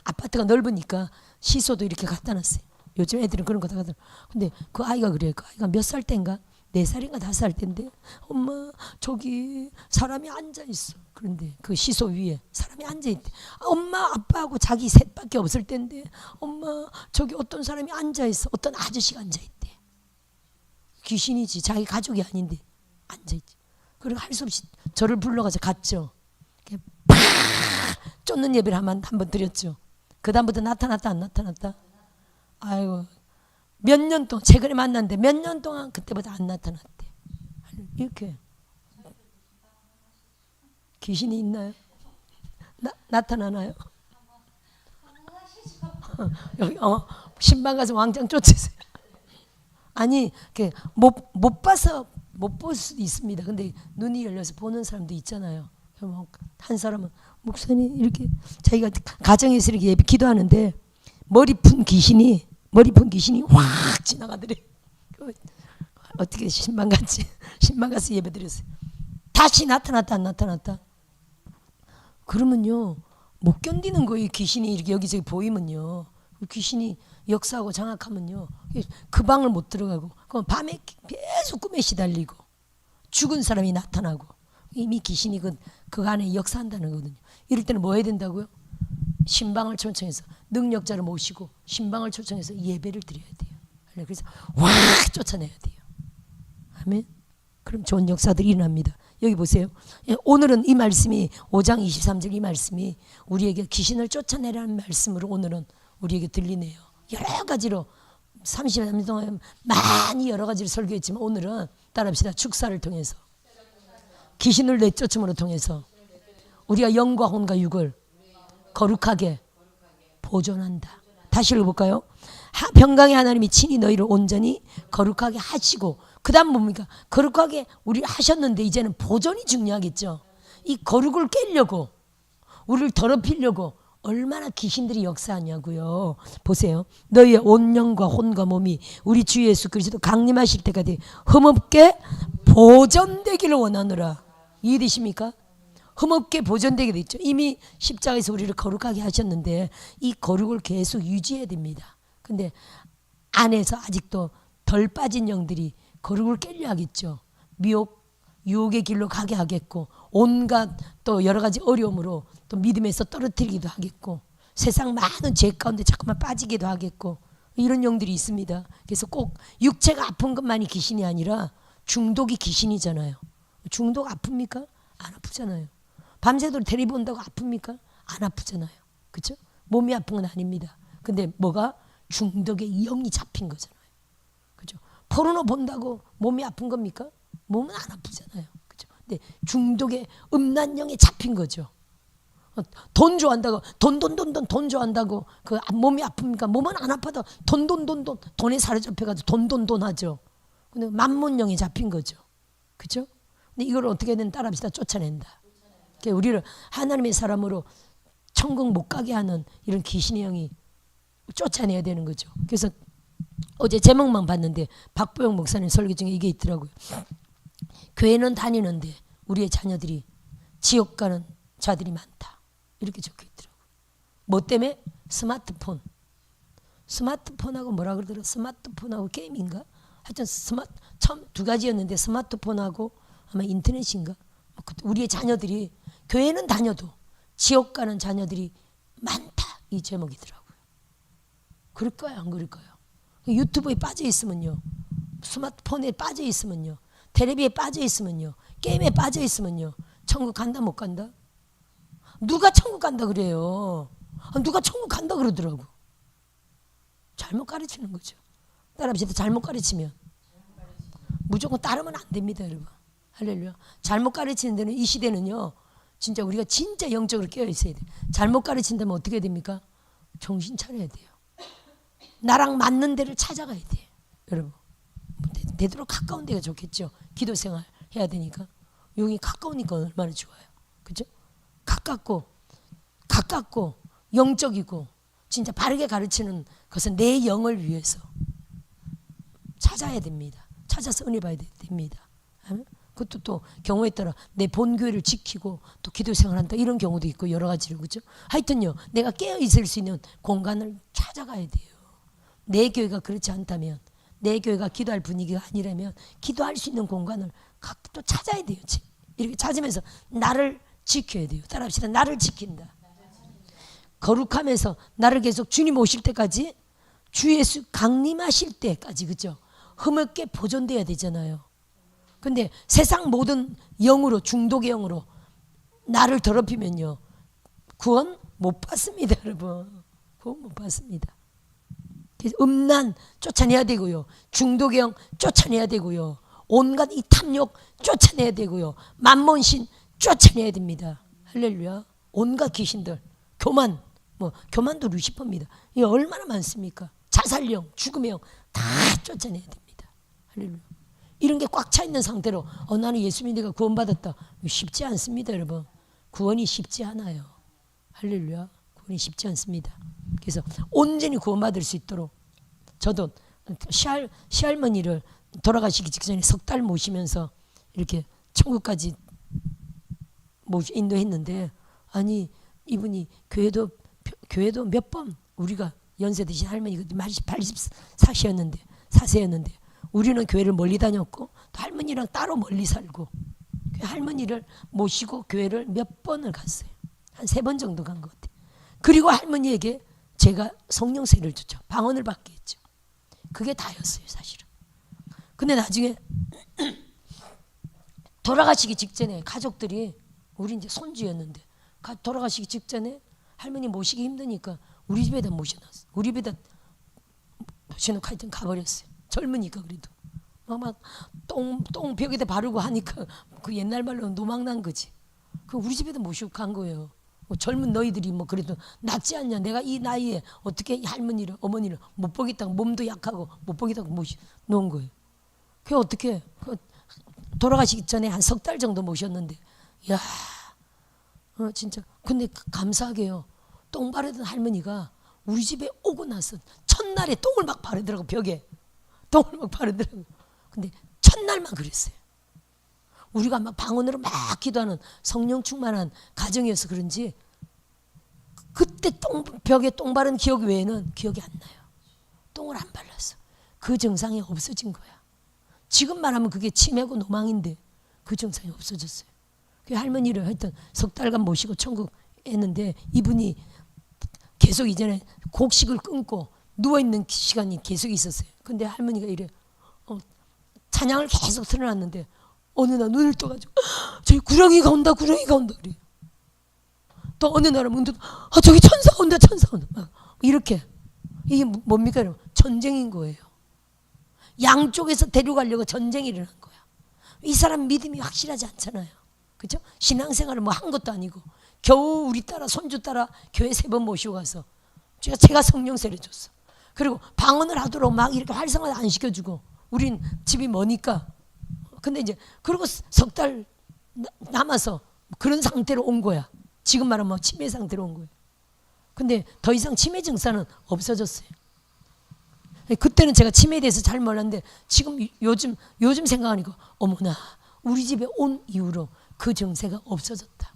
[SPEAKER 1] 아파트가 넓으니까 시소도 이렇게 갖다 놨어요. 요즘 애들은 그런 거 다 갖다 놔. 근데 그 아이가 그래요. 그 아이가 몇 살 때인가 4살인가 5살 때인데 엄마 저기 사람이 앉아있어. 그런데 그 시소 위에 사람이 앉아있대. 엄마 아빠하고 자기 셋밖에 없을 때인데 엄마 저기 어떤 사람이 앉아있어. 어떤 아저씨가 앉아있대. 귀신이지 자기 가족이 아닌데 앉아있지. 그리고 할 수 없이 저를 불러가서 갔죠. 팍 쫓는 예배를 한번 드렸죠. 그 다음부터 나타났다 안 나타났다? 아이고 몇 년 동안 최근에 만났는데 몇 년 동안 그때보다 안 나타났대. 이렇게 귀신이 있나요? 나타나나요? 여기 신방 가서 왕창 쫓으세요. 아니 못 봐서 못 볼 수도 있습니다. 근데 눈이 열려서 보는 사람도 있잖아요. 한 사람은 목사님 이렇게 자기가 가정에서 이렇게 예배 기도하는데 머리 푼 귀신이 확 지나가더래. 어떻게 신방 가서 예배 드렸어요. 다시 나타났다 안 나타났다? 그러면요 못 견디는 거예요. 귀신이 이렇게 여기저기 보이면요. 귀신이 역사하고 장악하면요 그 방을 못 들어가고 그럼 밤에 계속 꿈에 시달리고 죽은 사람이 나타나고 이미 귀신이 그 안에 역사한다는 거거든요. 이럴 때는 뭐 해야 된다고요? 신방을 초청해서 능력자를 모시고 신방을 초청해서 예배를 드려야 돼요. 그래서 확 쫓아내야 돼요. 아멘. 그럼 좋은 역사들이 일어납니다. 여기 보세요. 오늘은 이 말씀이 5장 23절 이 말씀이 우리에게 귀신을 쫓아내라는 말씀으로 오늘은 우리에게 들리네요. 여러 가지로 33년 동안 많이 여러 가지를 설교했지만 오늘은 따라합시다. 축사를 통해서 귀신을 내쫓음으로 통해서 우리가 영과 혼과 육을 거룩하게 보존한다. 다시 읽어볼까요? 평강의 하나님이 친히 너희를 온전히 거룩하게 하시고 그 다음 뭡니까? 거룩하게 우리를 하셨는데 이제는 보존이 중요하겠죠. 이 거룩을 깨려고 우리를 더럽히려고 얼마나 귀신들이 역사하냐고요. 보세요. 너희의 온 영과 혼과 몸이 우리 주 예수 그리스도 강림하실 때까지 흠없게 보존되기를 원하노라. 이해되십니까? 흠없게 보존되게 됐죠. 이미 십자가에서 우리를 거룩하게 하셨는데 이 거룩을 계속 유지해야 됩니다. 근데 안에서 아직도 덜 빠진 영들이 거룩을 깨려 하겠죠. 미혹, 유혹의 길로 가게 하겠고 온갖 또 여러 가지 어려움으로 또 믿음에서 떨어뜨리기도 하겠고 세상 많은 죄 가운데 자꾸만 빠지기도 하겠고 이런 영들이 있습니다. 그래서 꼭 육체가 아픈 것만이 귀신이 아니라 중독이 귀신이잖아요. 중독 아픕니까? 안 아프잖아요. 밤새도록 텔레비 본다고 아픕니까? 안 아프잖아요. 그렇죠? 몸이 아픈 건 아닙니다. 근데 뭐가? 중독의 영이 잡힌 거잖아요. 그렇죠? 포르노 본다고 몸이 아픈 겁니까? 몸은 안 아프잖아요. 그렇죠? 근데 중독의 음란 영에 잡힌 거죠. 돈 좋아한다고 돈 좋아한다고 그 몸이 아픕니까? 몸은 안 아파도 돈에 사로잡혀가지고 돈 하죠. 근데 만몬령에 잡힌 거죠. 그렇죠? 근데 이걸 어떻게든 따라합시다. 쫓아낸다. 그러니까 우리를 하나님의 사람으로 천국 못 가게 하는 이런 귀신의 영이 쫓아내야 되는 거죠. 그래서 어제 제목만 봤는데 박보영 목사님 설교 중에 이게 있더라고요. 교회는 다니는데 우리의 자녀들이 지옥 가는 자들이 많다. 이렇게 적혀 있더라고요. 뭐 때문에? 스마트폰하고 뭐라 그러더라? 스마트폰하고 게임인가? 하여튼 처음 두 가지였는데 스마트폰하고 아마 인터넷인가? 우리의 자녀들이 교회는 다녀도 지옥 가는 자녀들이 많다. 이 제목이더라고요. 그럴까요? 안 그럴까요? 유튜브에 빠져 있으면요. 스마트폰에 빠져 있으면요. 텔레비에 빠져 있으면요. 게임에 빠져 있으면요. 천국 간다 못 간다? 누가 천국 간다 그래요? 누가 천국 간다 그러더라고. 잘못 가르치는 거죠. 따라합시다. 잘못 가르치면 무조건 따르면 안 됩니다, 여러분. 할렐루야. 잘못 가르치는 데는 이 시대는요. 진짜 우리가 진짜 영적으로 깨어 있어야 돼. 잘못 가르친다면 어떻게 됩니까? 정신 차려야 돼요. 나랑 맞는 데를 찾아가야 돼, 여러분. 되도록 가까운 데가 좋겠죠. 기도 생활 해야 되니까. 여기 가까우니까 얼마나 좋아요. 그죠? 가깝고 영적이고 진짜 바르게 가르치는 것은 내 영을 위해서 찾아야 됩니다. 찾아서 은혜 봐야 됩니다. 그것도 또 경우에 따라 내 본교회를 지키고 또 기도 생활한다 이런 경우도 있고 여러 가지로. 그죠? 하여튼요. 내가 깨어 있을 수 있는 공간을 찾아가야 돼요. 내 교회가 그렇지 않다면, 내 교회가 기도할 분위기가 아니라면 기도할 수 있는 공간을 또 찾아야 돼요. 이렇게 찾으면서 나를 지켜야 돼요. 따라합시다. 나를 지킨다. 거룩하면서 나를 계속 주님 오실 때까지, 주 예수 강림하실 때까지, 그죠? 흠없게 보존돼야 되잖아요. 근데 세상 모든 영으로, 중독의 영으로 나를 더럽히면요, 구원 못 받습니다, 여러분. 구원 못 받습니다. 그래서 음란 쫓아내야 되고요, 중독의 영 쫓아내야 되고요, 온갖 이 탐욕 쫓아내야 되고요, 만몬신 쫓아내야 됩니다. 할렐루야. 온갖 귀신들, 교만, 교만도 루시퍼입니다. 이게 얼마나 많습니까? 자살령, 죽음의 영 다 쫓아내야 됩니다. 할렐루야. 이런 게 꽉 차 있는 상태로 나는 예수 믿으니까 구원받았다. 쉽지 않습니다, 여러분. 구원이 쉽지 않아요. 할렐루야. 구원이 쉽지 않습니다. 그래서 온전히 구원받을 수 있도록 저도 시할머니를 돌아가시기 직전에 석 달 모시면서 이렇게 천국까지 인도했는데, 아니 이분이 교회도 몇 번, 우리가 연세 드신 할머니가 84세였는데 우리는 교회를 멀리 다녔고 또 할머니랑 따로 멀리 살고, 할머니를 모시고 교회를 몇 번을 갔어요. 한 3번 정도 간 것 같아요. 그리고 할머니에게 제가 성령세를 줬죠. 방언을 받게 했죠. 그게 다였어요, 사실은. 근데 나중에 돌아가시기 직전에 가족들이, 우리 이제 손주였는데 돌아가시기 직전에 할머니 모시기 힘드니까 우리 집에다 모셔놨어. 우리 집에다 모셔놓고 하여튼 가버렸어요. 젊으니까. 그래도 막 똥 벽에다 바르고 하니까 그 옛날 말로 노망난 거지. 그 우리 집에다 모시고 간 거예요. 젊은 너희들이 그래도 낫지 않냐. 내가 이 나이에 어떻게 할머니를, 어머니를 못 보겠다고, 몸도 약하고 못 보겠다고 모셔놓은 거예요. 그게 어떻게, 돌아가시기 전에 한 석 달 정도 모셨는데, 야, 진짜. 근데 감사하게요, 똥 바르던 할머니가 우리 집에 오고 나서 첫날에 똥을 막 바르더라고. 벽에 똥을 막 바르더라고. 근데 첫날만 그랬어요. 우리가 막 방언으로 막 기도하는 성령 충만한 가정이어서 그런지 그때 벽에 똥 바른 기억 외에는 기억이 안 나요. 똥을 안 발랐어. 그 증상이 없어진 거야. 지금 말하면 그게 치매고 노망인데 그 증상이 없어졌어요. 그 할머니를 하여튼 석 달간 모시고 천국 했는데 이분이 계속 이전에 곡식을 끊고 누워있는 시간이 계속 있었어요. 근데 할머니가 이래 찬양을 계속 틀어놨는데 어느 날 눈을 떠가지고 저기 구렁이가 온다 구렁이가 온다 그래요. 또 어느 날은 문 닫고 저기 천사가 온다 천사가 온다 막 이렇게. 이게 뭡니까 여러분? 전쟁인 거예요. 양쪽에서 데려가려고 전쟁이 일어난 거야. 이 사람 믿음이 확실하지 않잖아요. 그렇죠? 신앙생활을 뭐 한 것도 아니고 겨우 우리 딸아 손주 딸아 교회 3번 모시고 가서 제가 성령세를 줬어. 그리고 방언을 하도록 막 이렇게 활성화 안 시켜주고 우린 집이 머니까. 근데 이제 그리고 석 달 남아서 그런 상태로 온 거야. 지금 말하면 뭐 치매 상태로 온 거예요. 근데 더 이상 치매 증상은 없어졌어요. 그때는 제가 치매에 대해서 잘 몰랐는데 지금 요즘 생각하니까 어머나 우리 집에 온 이후로 그 증세가 없어졌다.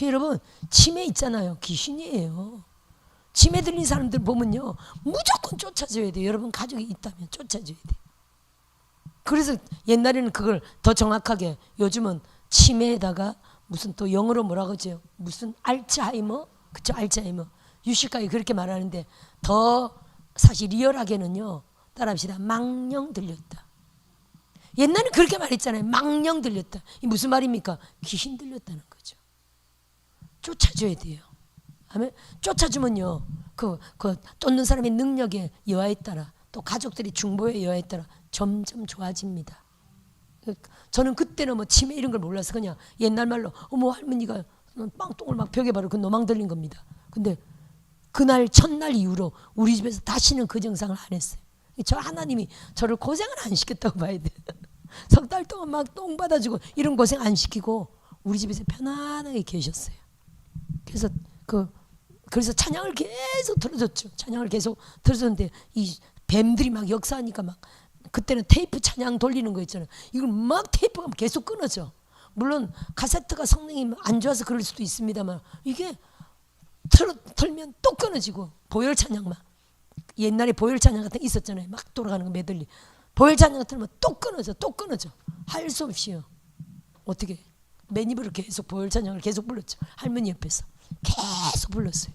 [SPEAKER 1] 여러분 치매 있잖아요. 귀신이에요. 치매 들린 사람들 보면요 무조건 쫓아줘야 돼요. 여러분 가족이 있다면 쫓아줘야 돼요. 그래서 옛날에는 그걸 더 정확하게 요즘은 치매에다가 무슨 또 영어로 뭐라고 하죠? 무슨 알츠하이머? 그쵸 알츠하이머. 유실까지 그렇게 말하는데 더 사실 리얼하게는요. 따라합시다. 망령 들렸다. 옛날에 그렇게 말했잖아요. 망령 들렸다. 이 무슨 말입니까? 귀신 들렸다는 거죠. 쫓아줘야 돼요. 아멘. 쫓아주면요. 그 쫓는 사람의 능력에 여하에 따라 또 가족들이 중보의 여하에 따라 점점 좋아집니다. 저는 그때는 뭐 치매 이런 걸 몰라서 그냥 옛날 말로 어머 할머니가 빵똥을 막 벽에 바르고 그 노망 들린 겁니다. 근데 그날 첫날 이후로 우리 집에서 다시는 그 증상을 안 했어요. 저 하나님이 저를 고생을 안 시켰다고 봐야 돼. 석 달 동안 막 똥 받아주고 이런 고생 안 시키고 우리 집에서 편안하게 계셨어요. 그래서 찬양을 계속 들어줬죠. 찬양을 계속 들어줬는데 이 뱀들이 막 역사하니까 막 그때는 테이프 찬양 돌리는 거 있잖아요. 이걸 막 테이프가 계속 끊어져. 물론 카세트가 성능이 안 좋아서 그럴 수도 있습니다만 이게 틀면 또 끊어지고 보혈 찬양만 옛날에 보혈 찬양 같은 게 있었잖아요. 막 돌아가는 거 메들리 보혈 찬양 같은 거 또 끊어져 할 수 없이요. 어떻게 맨입으로 계속 보혈 찬양을 계속 불렀죠. 할머니 옆에서 계속 불렀어요.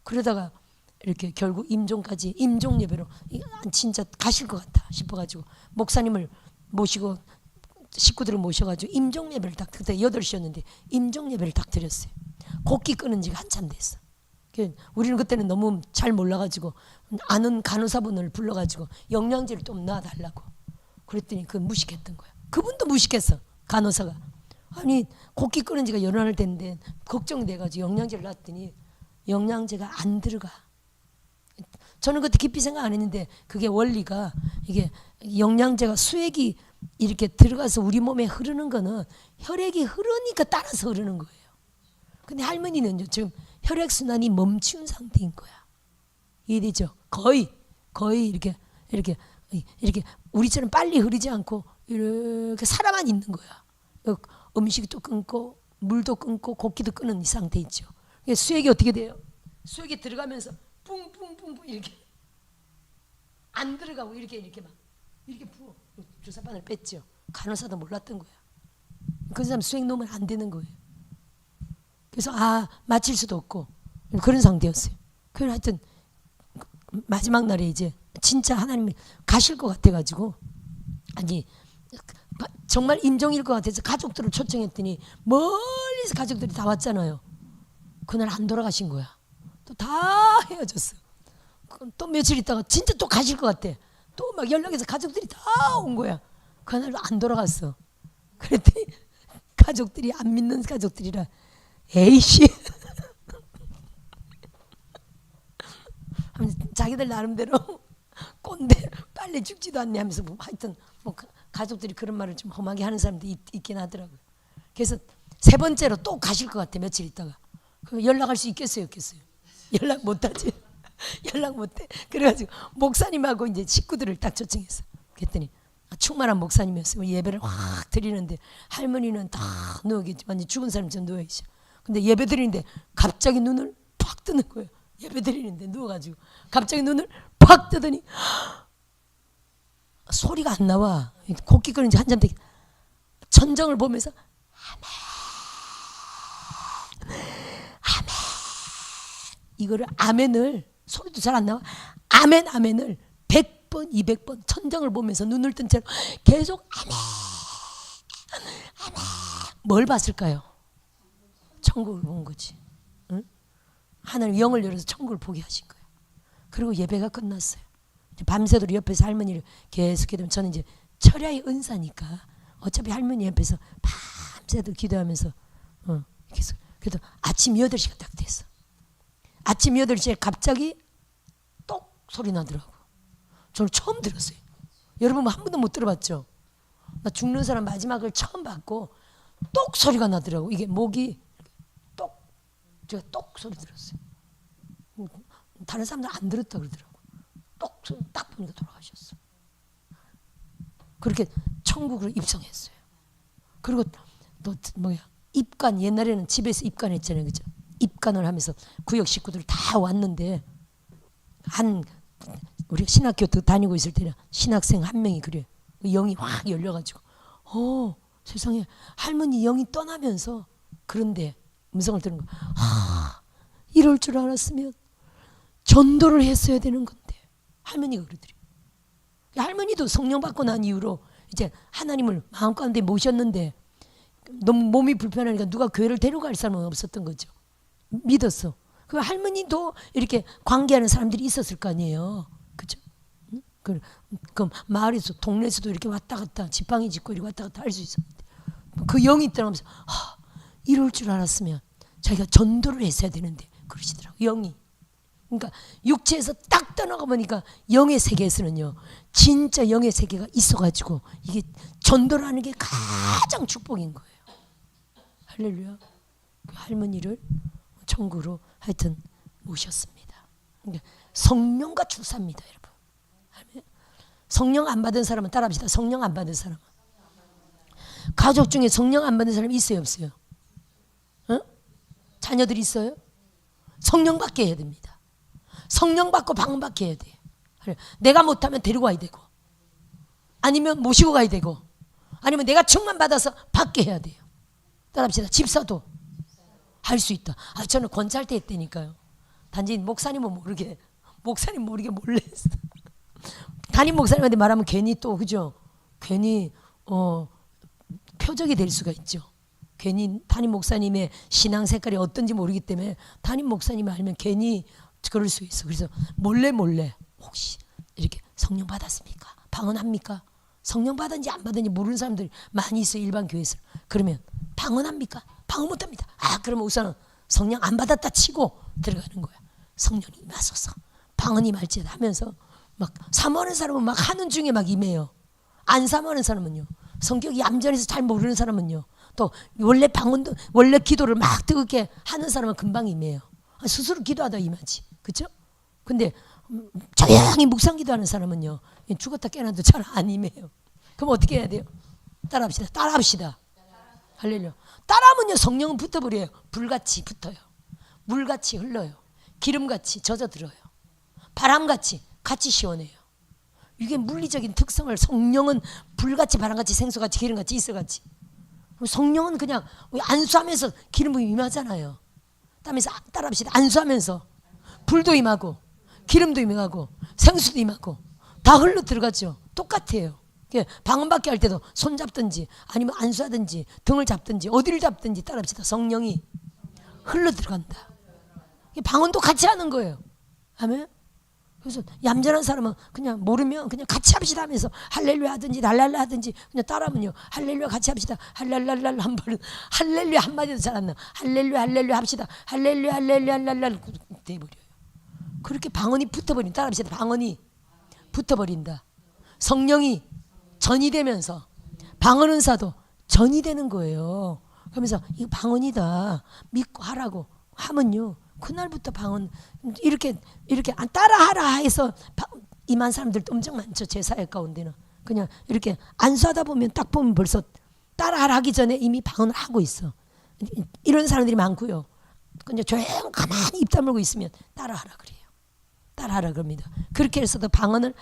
[SPEAKER 1] 그러다가 이렇게 결국 임종까지 임종 예배로 진짜 가실 것 같다 싶어가지고 목사님을 모시고 식구들을 모셔가지고 임종 예배를 딱 그때 8시였는데 임종 예배를 딱 드렸어요. 곡기 끊은 지가 한참 됐어. 우리는 그때는 너무 잘 몰라가지고 아는 간호사분을 불러가지고 영양제를 좀 놔달라고 그랬더니 그 무식했던 거야. 그분도 무식했어. 간호사가. 아니 곡기 끊은 지가 열흘 됐는데 걱정돼가지고 영양제를 놨더니 영양제가 안 들어가. 저는 그때 깊이 생각 안 했는데 그게 원리가 이게 영양제가 수액이 이렇게 들어가서 우리 몸에 흐르는 거는 혈액이 흐르니까 따라서 흐르는 거예요. 근데 할머니는요 지금 혈액순환이 멈춘 상태인 거야. 이해되죠? 거의 이렇게 우리처럼 빨리 흐르지 않고 이렇게 살아만 있는 거야. 음식도 끊고 물도 끊고 곡기도 끊은 이 상태 있죠. 수액이 어떻게 돼요? 수액이 들어가면서 뿡뿡뿡뿡 이렇게 안 들어가고 이렇게 막 이렇게 부어. 주사바늘 뺐죠. 간호사도 몰랐던 거야. 그 사람 수액 놓으면 안 되는 거예요. 그래서 마칠 수도 없고 그런 상태였어요. 그래서 하여튼 마지막 날에 이제 진짜 하나님이 가실 것 같아가지고 아니 정말 임종일 것 같아서 가족들을 초청했더니 멀리서 가족들이 다 왔잖아요. 그날 안 돌아가신 거야. 또 다 헤어졌어. 또 며칠 있다가 진짜 또 가실 것 같아. 또 막 연락해서 가족들이 다 온 거야. 그날도 안 돌아갔어. 그랬더니 가족들이 안 믿는 가족들이라 에이씨 자기들 나름대로 꼰대 빨리 죽지도 않네 하면서 뭐 하여튼 뭐 가족들이 그런 말을 좀 험하게 하는 사람도 있긴 하더라고요. 그래서 3번째로 또 가실 것 같아. 며칠 있다가 연락할 수 있겠어요 없겠어요? 연락 못하지. 연락 못해. 그래가지고 목사님하고 이제 식구들을 딱 초청했어. 그랬더니 충만한 목사님이었어요. 예배를 확 드리는데 할머니는 다 누워계지. 완전 죽은 사람처럼 누워계셔. 근데 예배 드리는데 갑자기 눈을 팍 뜨는 거예요. 예배 드리는데 누워가지고 갑자기 눈을 팍 뜨더니 소리가 안 나와. 곡기거리는지 한참 되게 천정을 보면서 아멘 이거를 아멘을 소리도 잘 안 나와. 아멘 아멘을 100번 200번 천정을 보면서 눈을 뜬 채로 계속 아멘 아멘. 뭘 봤을까요? 천국을 본 거지. 응? 하나님 영을 열어서 천국을 보게 하신 거예요. 그리고 예배가 끝났어요. 밤새도록 옆에서 할머니를 계속 기도하면 저는 이제 철야의 은사니까 어차피 할머니 옆에서 밤새도록 기도하면서 계속. 그래도 아침 8시가 딱 됐어. 아침 8시에 갑자기 똑 소리 나더라고. 저는 처음 들었어요. 여러분 한 번도 못 들어봤죠? 나 죽는 사람 마지막을 처음 봤고 똑 소리가 나더라고. 이게 목이 똑, 제가 똑 소리 들었어요. 다른 사람들 안 들었다 그러더라고. 똑 소리 딱 보니까 돌아가셨어. 그렇게 천국으로 입성했어요. 그리고 또 뭐야? 입관, 옛날에는 집에서 입관했잖아요, 그죠? 입관을 하면서 구역 식구들 다 왔는데 우리 신학교 다니고 있을 때는 신학생 한 명이 그래. 영이 확 열려가지고, 세상에 할머니 영이 떠나면서 그런데 음성을 들은 거. 이럴 줄 알았으면 전도를 했어야 되는 건데. 할머니가 그러더래요. 할머니도 성령 받고 난 이후로 이제 하나님을 마음 가운데 모셨는데 너무 몸이 불편하니까 누가 교회를 데려갈 사람은 없었던 거죠. 믿었어. 그 할머니도 이렇게 관계하는 사람들이 있었을 거 아니에요. 그죠? 그 마을에서 동네에서도 이렇게 왔다 갔다 지팡이 짚고 이렇게 왔다 갔다 할 수 있었는데 그 영이 떠나면서 이럴 줄 알았으면 자기가 전도를 했어야 되는데 그러시더라고. 영이. 그러니까 육체에서 딱 떠나가 보니까 영의 세계에서는요 진짜 영의 세계가 있어가지고 이게 전도라는 게 가장 축복인 거예요. 할렐루야. 그 할머니를 천국으로 하여튼 모셨습니다. 그러니까 성령과 주사입니다, 여러분. 성령 안 받은 사람은 따라합시다. 성령 안 받은 사람은. 가족 중에 성령 안 받은 사람 있어요, 없어요? 자녀들 있어요? 성령 받게 해야 됩니다. 성령 받고 방언 받게 해야 돼요. 내가 못하면 데리고 와야 되고 아니면 모시고 가야 되고 아니면 내가 충만 받아서 받게 해야 돼요. 따라합시다. 집사도 할 수 있다. 저는 권찰때 했다니까요. 단지 목사님 모르게 몰래 했어. 담임 목사님한테 말하면 괜히 또 그죠? 괜히 표적이 될 수가 있죠. 괜히 담임 목사님의 신앙 색깔이 어떤지 모르기 때문에 담임 목사님이 알면 괜히 그럴 수 있어. 그래서 몰래 혹시 이렇게 성령 받았습니까? 방언합니까? 성령 받은지 안 받은지 모르는 사람들 많이 있어요. 일반 교회에서. 그러면 방언합니까? 방언 못합니다. 그러면 우선은 성령 안 받았다 치고 들어가는 거야. 성령이 임하소서. 방언이 임할지 하면서 막 사모하는 사람은 막 하는 중에 막 임해요. 안 사모하는 사람은요. 성격이 얌전해서 잘 모르는 사람은요. 또 원래 방언도 원래 기도를 막 뜨겁게 하는 사람은 금방 임해요. 스스로 기도하다 임하지. 그렇죠? 근데 조용히 묵상 기도하는 사람은요. 죽었다 깨어나도 잘 안 임해요. 그럼 어떻게 해야 돼요? 따라합시다. 할렐루야. 따라하면요 성령은 붙어버려요. 불같이 붙어요. 물같이 흘러요. 기름같이 젖어들어요. 바람같이 같이 시원해요. 이게 물리적인 특성을 성령은 불같이 바람같이 생수같이 기름같이 있어같이. 성령은 그냥 안수하면서 기름 부음이 임하잖아요. 따라합시다. 안수하면서 불도 임하고 기름도 임하고 생수도 임하고 다 흘러 들어가죠. 똑같아요. 방언받게 할 때도 손 잡든지 아니면 안수하든지 등을 잡든지 어디를 잡든지 따라합시다. 성령이 흘러 들어간다. 방언도 같이 하는 거예요. 아멘. 그래서 얌전한 사람은 그냥 모르면 그냥 같이 합시다 하면서 할렐루야 하든지 랄랄라 하든지 그냥 따라하면요. 할렐루야 같이 합시다. 할랄랄랄 한 번은 할렐루야 한마디도 잘 안 나. 할렐루야 할렐루야 합시다. 할렐루야 할렐루야 할랄랄 돼버려요. 그렇게 방언이 붙어버린다. 따라합시다. 방언이 붙어버린다. 성령이 전이 되면서 방언 은사도 전이 되는 거예요. 그러면서 이거 방언이다 믿고 하라고 하면요. 그날부터 방언 이렇게 따라하라 해서 임한 사람들도 엄청 많죠. 제 사역 가운데는 그냥 이렇게 안수하다 보면 딱 보면 벌써 따라하라 하기 전에 이미 방언을 하고 있어. 이런 사람들이 많고요. 그냥 조용 가만히 입 다물고 있으면 따라하라 그래요. 따라하라 그럽니다. 그렇게 해서도 방언을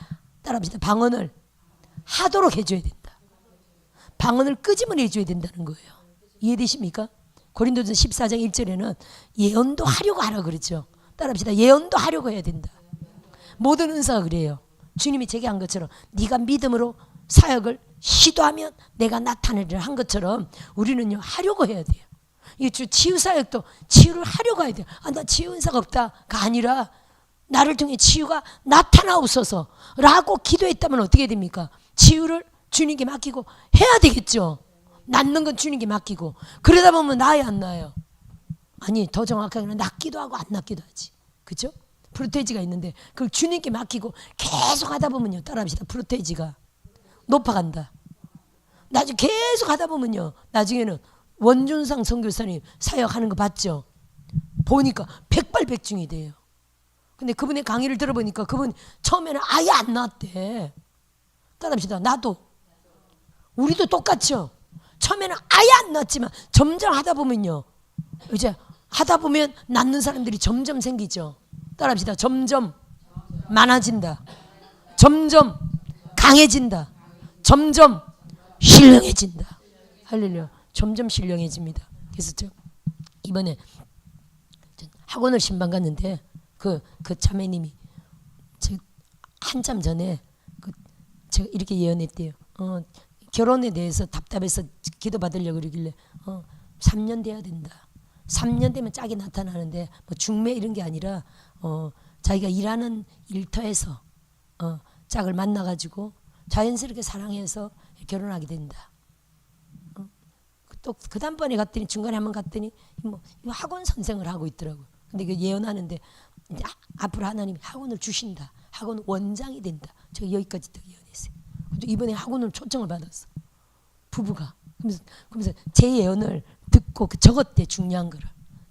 [SPEAKER 1] 따라합시다. 방언을 하도록 해줘야 된다. 방언을 끄집어내 줘야 된다는 거예요. 이해되십니까? 고린도전서 14장 1절에는 예언도 하려고 하라 그러죠. 따라합시다. 예언도 하려고 해야 된다. 모든 은사가 그래요. 주님이 제게 한 것처럼 네가 믿음으로 사역을 시도하면 내가 나타내리라 한 것처럼 우리는요 하려고 해야 돼요. 이 치유 사역도 치유를 하려고 해야 돼요. 나 치유 은사가 없다가 아니라 나를 통해 치유가 나타나옵소서라고 기도했다면 어떻게 됩니까? 치유를 주님께 맡기고 해야 되겠죠. 낫는 건 주님께 맡기고 그러다 보면 나아요 안 나아요? 아니 더 정확하게는 낫기도 하고 안 낫기도 하지. 그죠? 프로테이지가 있는데 그걸 주님께 맡기고 계속 하다 보면요 따라합시다. 프로테이지가 높아간다. 나중에 계속 하다 보면요 나중에는 원준상 선교사님 사역하는 거 봤죠? 보니까 백발백중이 돼요. 근데 그분의 강의를 들어보니까 그분 처음에는 아예 안 나왔대. 따라합시다. 나도 우리도 똑같죠. 처음에는 아예 안 나왔지만 점점 하다 보면요 이제 하다 보면 낫는 사람들이 점점 생기죠. 따라합시다. 점점 많아진다. 점점 강해진다. 점점 신령해진다. 할렐루야. 점점 신령해집니다. 그래서 저 이번에 학원을 신방 갔는데 그 자매님이 한참 전에 제가 이렇게 예언했대요. 결혼에 대해서 답답해서 기도 받으려고 그러길래 3년 돼야 된다. 3년 되면 짝이 나타나는데 뭐 중매 이런 게 아니라 자기가 일하는 일터에서 짝을 만나가지고 자연스럽게 사랑해서 결혼하게 된다. 또 그 다음번에 갔더니 중간에 한번 갔더니 뭐 학원 선생을 하고 있더라고요. 근데 그 예언하는데 이제 앞으로 하나님이 학원을 주신다. 학원 원장이 된다. 제가 여기까지 또 예언했어요. 이번에 학원을 초청을 받았어. 부부가. 그러면서 제 예언을 듣고 적었대. 중요한 거를.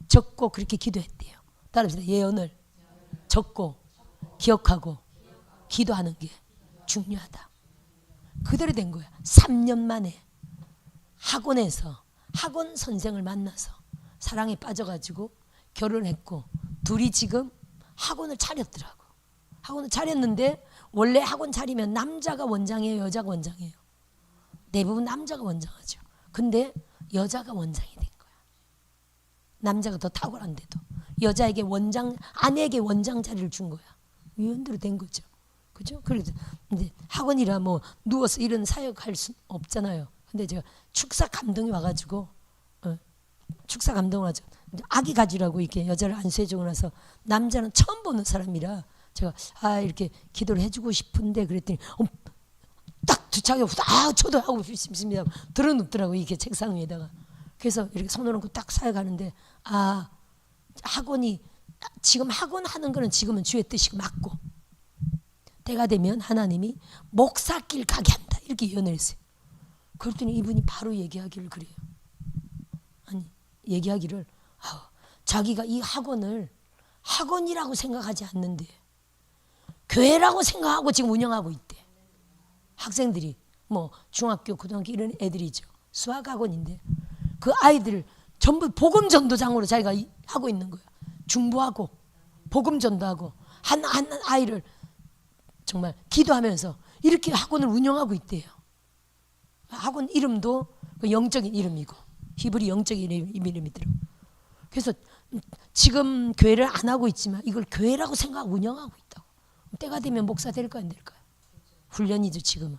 [SPEAKER 1] 적고 그렇게 기도했대요. 따라합시다. 예언을 적고 기억하고 기도하는 게 중요하다. 그대로 된 거야. 3년 만에 학원에서 학원 선생을 만나서 사랑에 빠져가지고 결혼했고 둘이 지금 학원을 차렸더라고. 학원을 차렸는데 원래 학원 차리면 남자가 원장이에요, 여자가 원장이에요? 대부분 남자가 원장하죠. 근데 여자가 원장이 된 거야. 남자가 더 탁월한데도 여자에게 원장, 아내에게 원장 자리를 준 거야. 위원대로 된 거죠. 그죠? 그래서 이제 학원이라 뭐 누워서 이런 사역할 수 없잖아요. 근데 제가 축사 감동이 와가지고 축사 감동을 하죠. 아기 가지라고 이렇게 여자를 안수해주고 나서 남자는 처음 보는 사람이라 제가 이렇게 기도를 해주고 싶은데 그랬더니 딱 두 차게 저도 하고 싶습니다. 들어눕더라고 이렇게 책상 위에다가. 그래서 이렇게 손을 얹고 딱 사역하는데 학원이 지금 학원 하는 거는 지금은 주의 뜻이고 맞고 때가 되면 하나님이 목사길 가게 한다 이렇게 예언을 했어요. 그랬더니 이분이 바로 얘기하기를 그래요. 아니 얘기하기를 자기가 이 학원을 학원이라고 생각하지 않는데 교회라고 생각하고 지금 운영하고 있대. 학생들이 뭐 중학교 고등학교 이런 애들이죠. 수학학원인데 그 아이들 전부 복음전도장으로 자기가 하고 있는 거야. 중부하고 복음전도하고 한 아이를 정말 기도하면서 이렇게 학원을 운영하고 있대요. 학원 이름도 영적인 이름이고 히브리 영적인 이름이더라고. 그래서 지금 교회를 안 하고 있지만 이걸 교회라고 생각하고 운영하고 있다고. 때가 되면 목사 될까 안 될까요? 훈련이죠 지금은.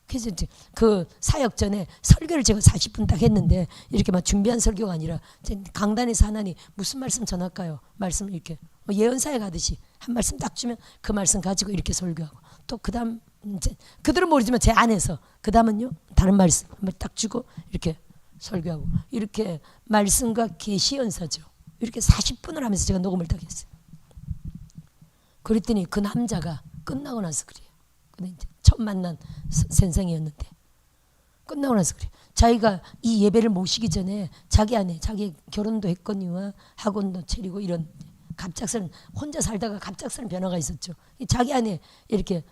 [SPEAKER 1] 그래서 이제 그 사역 전에 설교를 제가 40분 딱 했는데 이렇게 막 준비한 설교가 아니라 강단에서 하나님 무슨 말씀 전할까요? 말씀 이렇게 예언사역 하듯이 한 말씀 딱 주면 그 말씀 가지고 이렇게 설교하고 또 그다음 이제 그들은 모르지만 제 안에서 그다음은요 다른 말씀 한 번 딱 주고 이렇게 설교하고 이렇게 말씀과 계시 연사죠. 이렇게 40분을 하면서 제가 녹음을 딱 했어요. 그랬더니 그 남자가 끝나고 나서 그래요. 근데 이제 처음 만난 선생이었는데 끝나고 나서 그래요. 자기가 이 예배를 모시기 전에 자기 안에 자기 결혼도 했거니와 학원도 차리고 이런 갑작스런 혼자 살다가 갑작스런 변화가 있었죠. 자기 안에 이렇게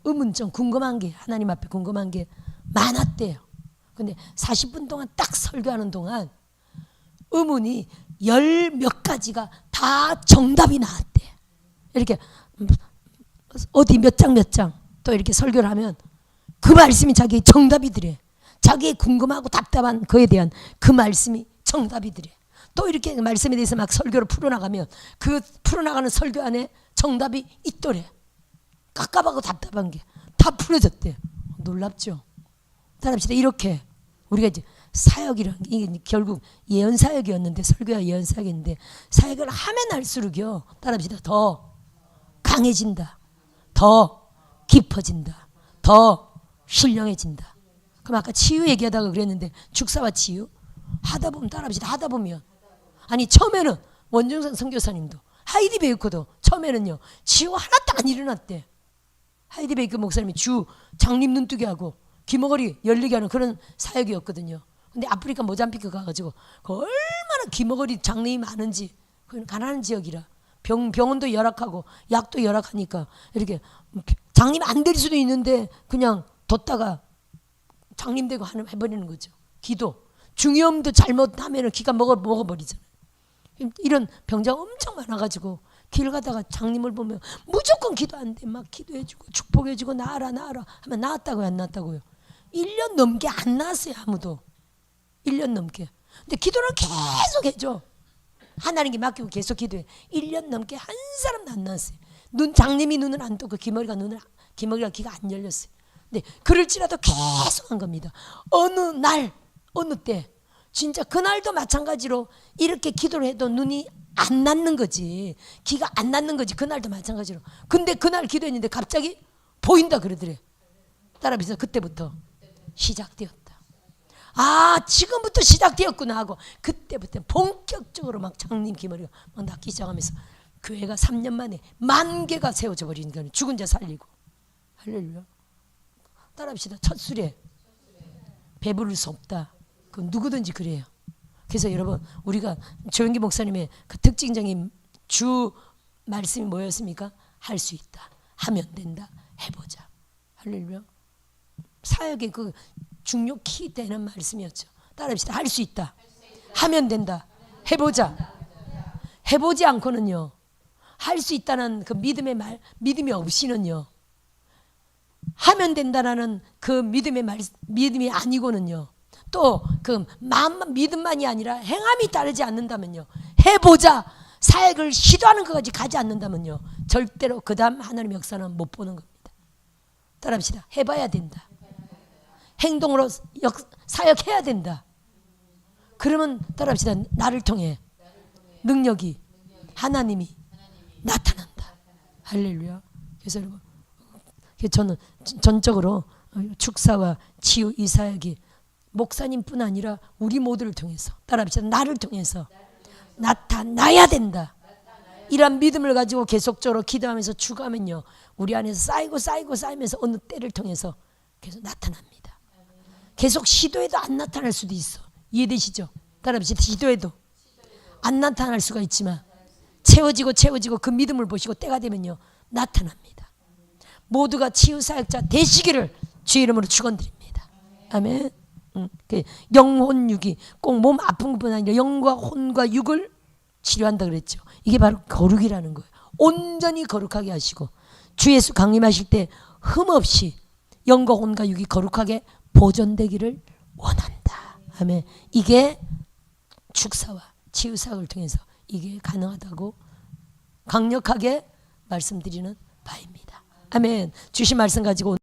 [SPEAKER 1] 의문점 궁금한 게 하나님 앞에 궁금한 게 많았대요. 근데 40분 동안 딱 설교하는 동안 의문이 10몇 가지가 다 정답이 나왔대. 이렇게 어디 몇 장 또 이렇게 설교를 하면 그 말씀이 자기의 정답이더래. 자기의 궁금하고 답답한 그에 대한 그 말씀이 정답이더래. 또 이렇게 말씀에 대해서 막 설교를 풀어나가면 그 풀어나가는 설교 안에 정답이 있더래. 깝깝하고 답답한 게 다 풀어졌대. 놀랍죠. 따라합시다. 이렇게 우리가 이제 사역이란 이게 결국 예언 사역이었는데, 설교가 예언 사역인데, 사역을 하면 할수록요, 따라합시다, 더 강해진다, 더 깊어진다, 더 신령해진다. 그럼 아까 치유 얘기하다가 그랬는데, 축사와 치유 하다 보면, 따라합시다, 하다 보면, 아니 처음에는 원중선 선교사님도 하이디 베이커도 처음에는요 치유 하나도 안 일어났대. 하이디 베이커 목사님이 주 장님 눈뜨게 하고 귀머거리 열리게 하는 그런 사역이었거든요. 근데 아프리카 모잠비크 가가지고 그 얼마나 귀머거리 장님이 많은지, 그건 가난한 지역이라 병원도 열악하고 약도 열악하니까 이렇게 장님 안 될 수도 있는데 그냥 뒀다가 장님 되고 해버리는 거죠. 기도 중이염도 잘못하면 기가 먹어버리잖아요. 이런 병자가 엄청 많아가지고 길 가다가 장님을 보면 무조건 기도 안 돼. 막 기도해주고 축복해주고 나아라 하면 나았다고요, 안 나았다고요? 1년 넘게 안 나았어요, 아무도. 1년 넘게. 근데 기도를 계속 해줘. 하나님께 맡기고 계속 기도해. 1년 넘게 한 사람도 안 나왔어요. 장님이 눈을 안 뜨고 귀머리가 귀가 안 열렸어요. 근데 그럴지라도 계속 한 겁니다. 어느 날 어느 때 진짜 그날도 마찬가지로 이렇게 기도를 해도 눈이 안 낫는 거지, 귀가 안 낫는 거지. 그날도 마찬가지로. 근데 그날 기도했는데 갑자기 보인다 그러더래. 따라서 그때부터 시작되었다. 아, 지금부터 시작되었구나 하고 그때부터 본격적으로 막 장님 귀머리가 막 낫기 시작하면서 교회가 3년 만에 10,000개가 세워져 버리는 거예요. 죽은 자 살리고. 할렐루야. 따라합시다. 첫 술에 배부를 수 없다. 그건 누구든지 그래요. 그래서 여러분, 우리가 조영기 목사님의 그 특징적인 주 말씀이 뭐였습니까? 할 수 있다, 하면 된다, 해보자. 할렐루야. 사역의 그 중요 키 되는 말씀이었죠. 따라합시다. 할 수 있다, 하면 된다, 해보자. 해보지 않고는요, 할 수 있다는 그 믿음이 없이는요, 하면 된다라는 그 믿음이 아니고는요, 또 그 믿음만이 아니라 행함이 따르지 않는다면요, 해보자, 사역을 시도하는 것까지 가지 않는다면요, 절대로 그 다음 하나님의 역사는 못 보는 겁니다. 따라합시다. 해봐야 된다. 행동으로 사역해야 된다. 그러면 따라합시다. 나를 통해 능력이, 하나님이 나타난다. 할렐루야. 그래서 여러분, 저는 전적으로 축사와 치유 이 사역이 목사님뿐 아니라 우리 모두를 통해서, 따라합시다, 나를 통해서 나타나야 된다. 이런 믿음을 가지고 계속적으로 기도하면서 추구하면요, 우리 안에서 쌓이면서 어느 때를 통해서 계속 나타납니다. 계속 시도해도 안 나타날 수도 있어. 이해되시죠? 따라합시다. 시도해도 안 나타날 수가 있지만 채워지고 그 믿음을 보시고 때가 되면요, 나타납니다. 모두가 치유 사역자 되시기를 주의 이름으로 축원드립니다. 아멘. 영혼 육이 꼭 몸 아픈 것뿐 아니라 영과 혼과 육을 치료한다 그랬죠. 이게 바로 거룩이라는 거예요. 온전히 거룩하게 하시고 주 예수 강림하실 때 흠없이 영과 혼과 육이 거룩하게 보존되기를 원한다. 아멘. 이게 축사와 치유 사역을 통해서 이게 가능하다고 강력하게 말씀드리는 바입니다. 아멘. 주신 말씀 가지고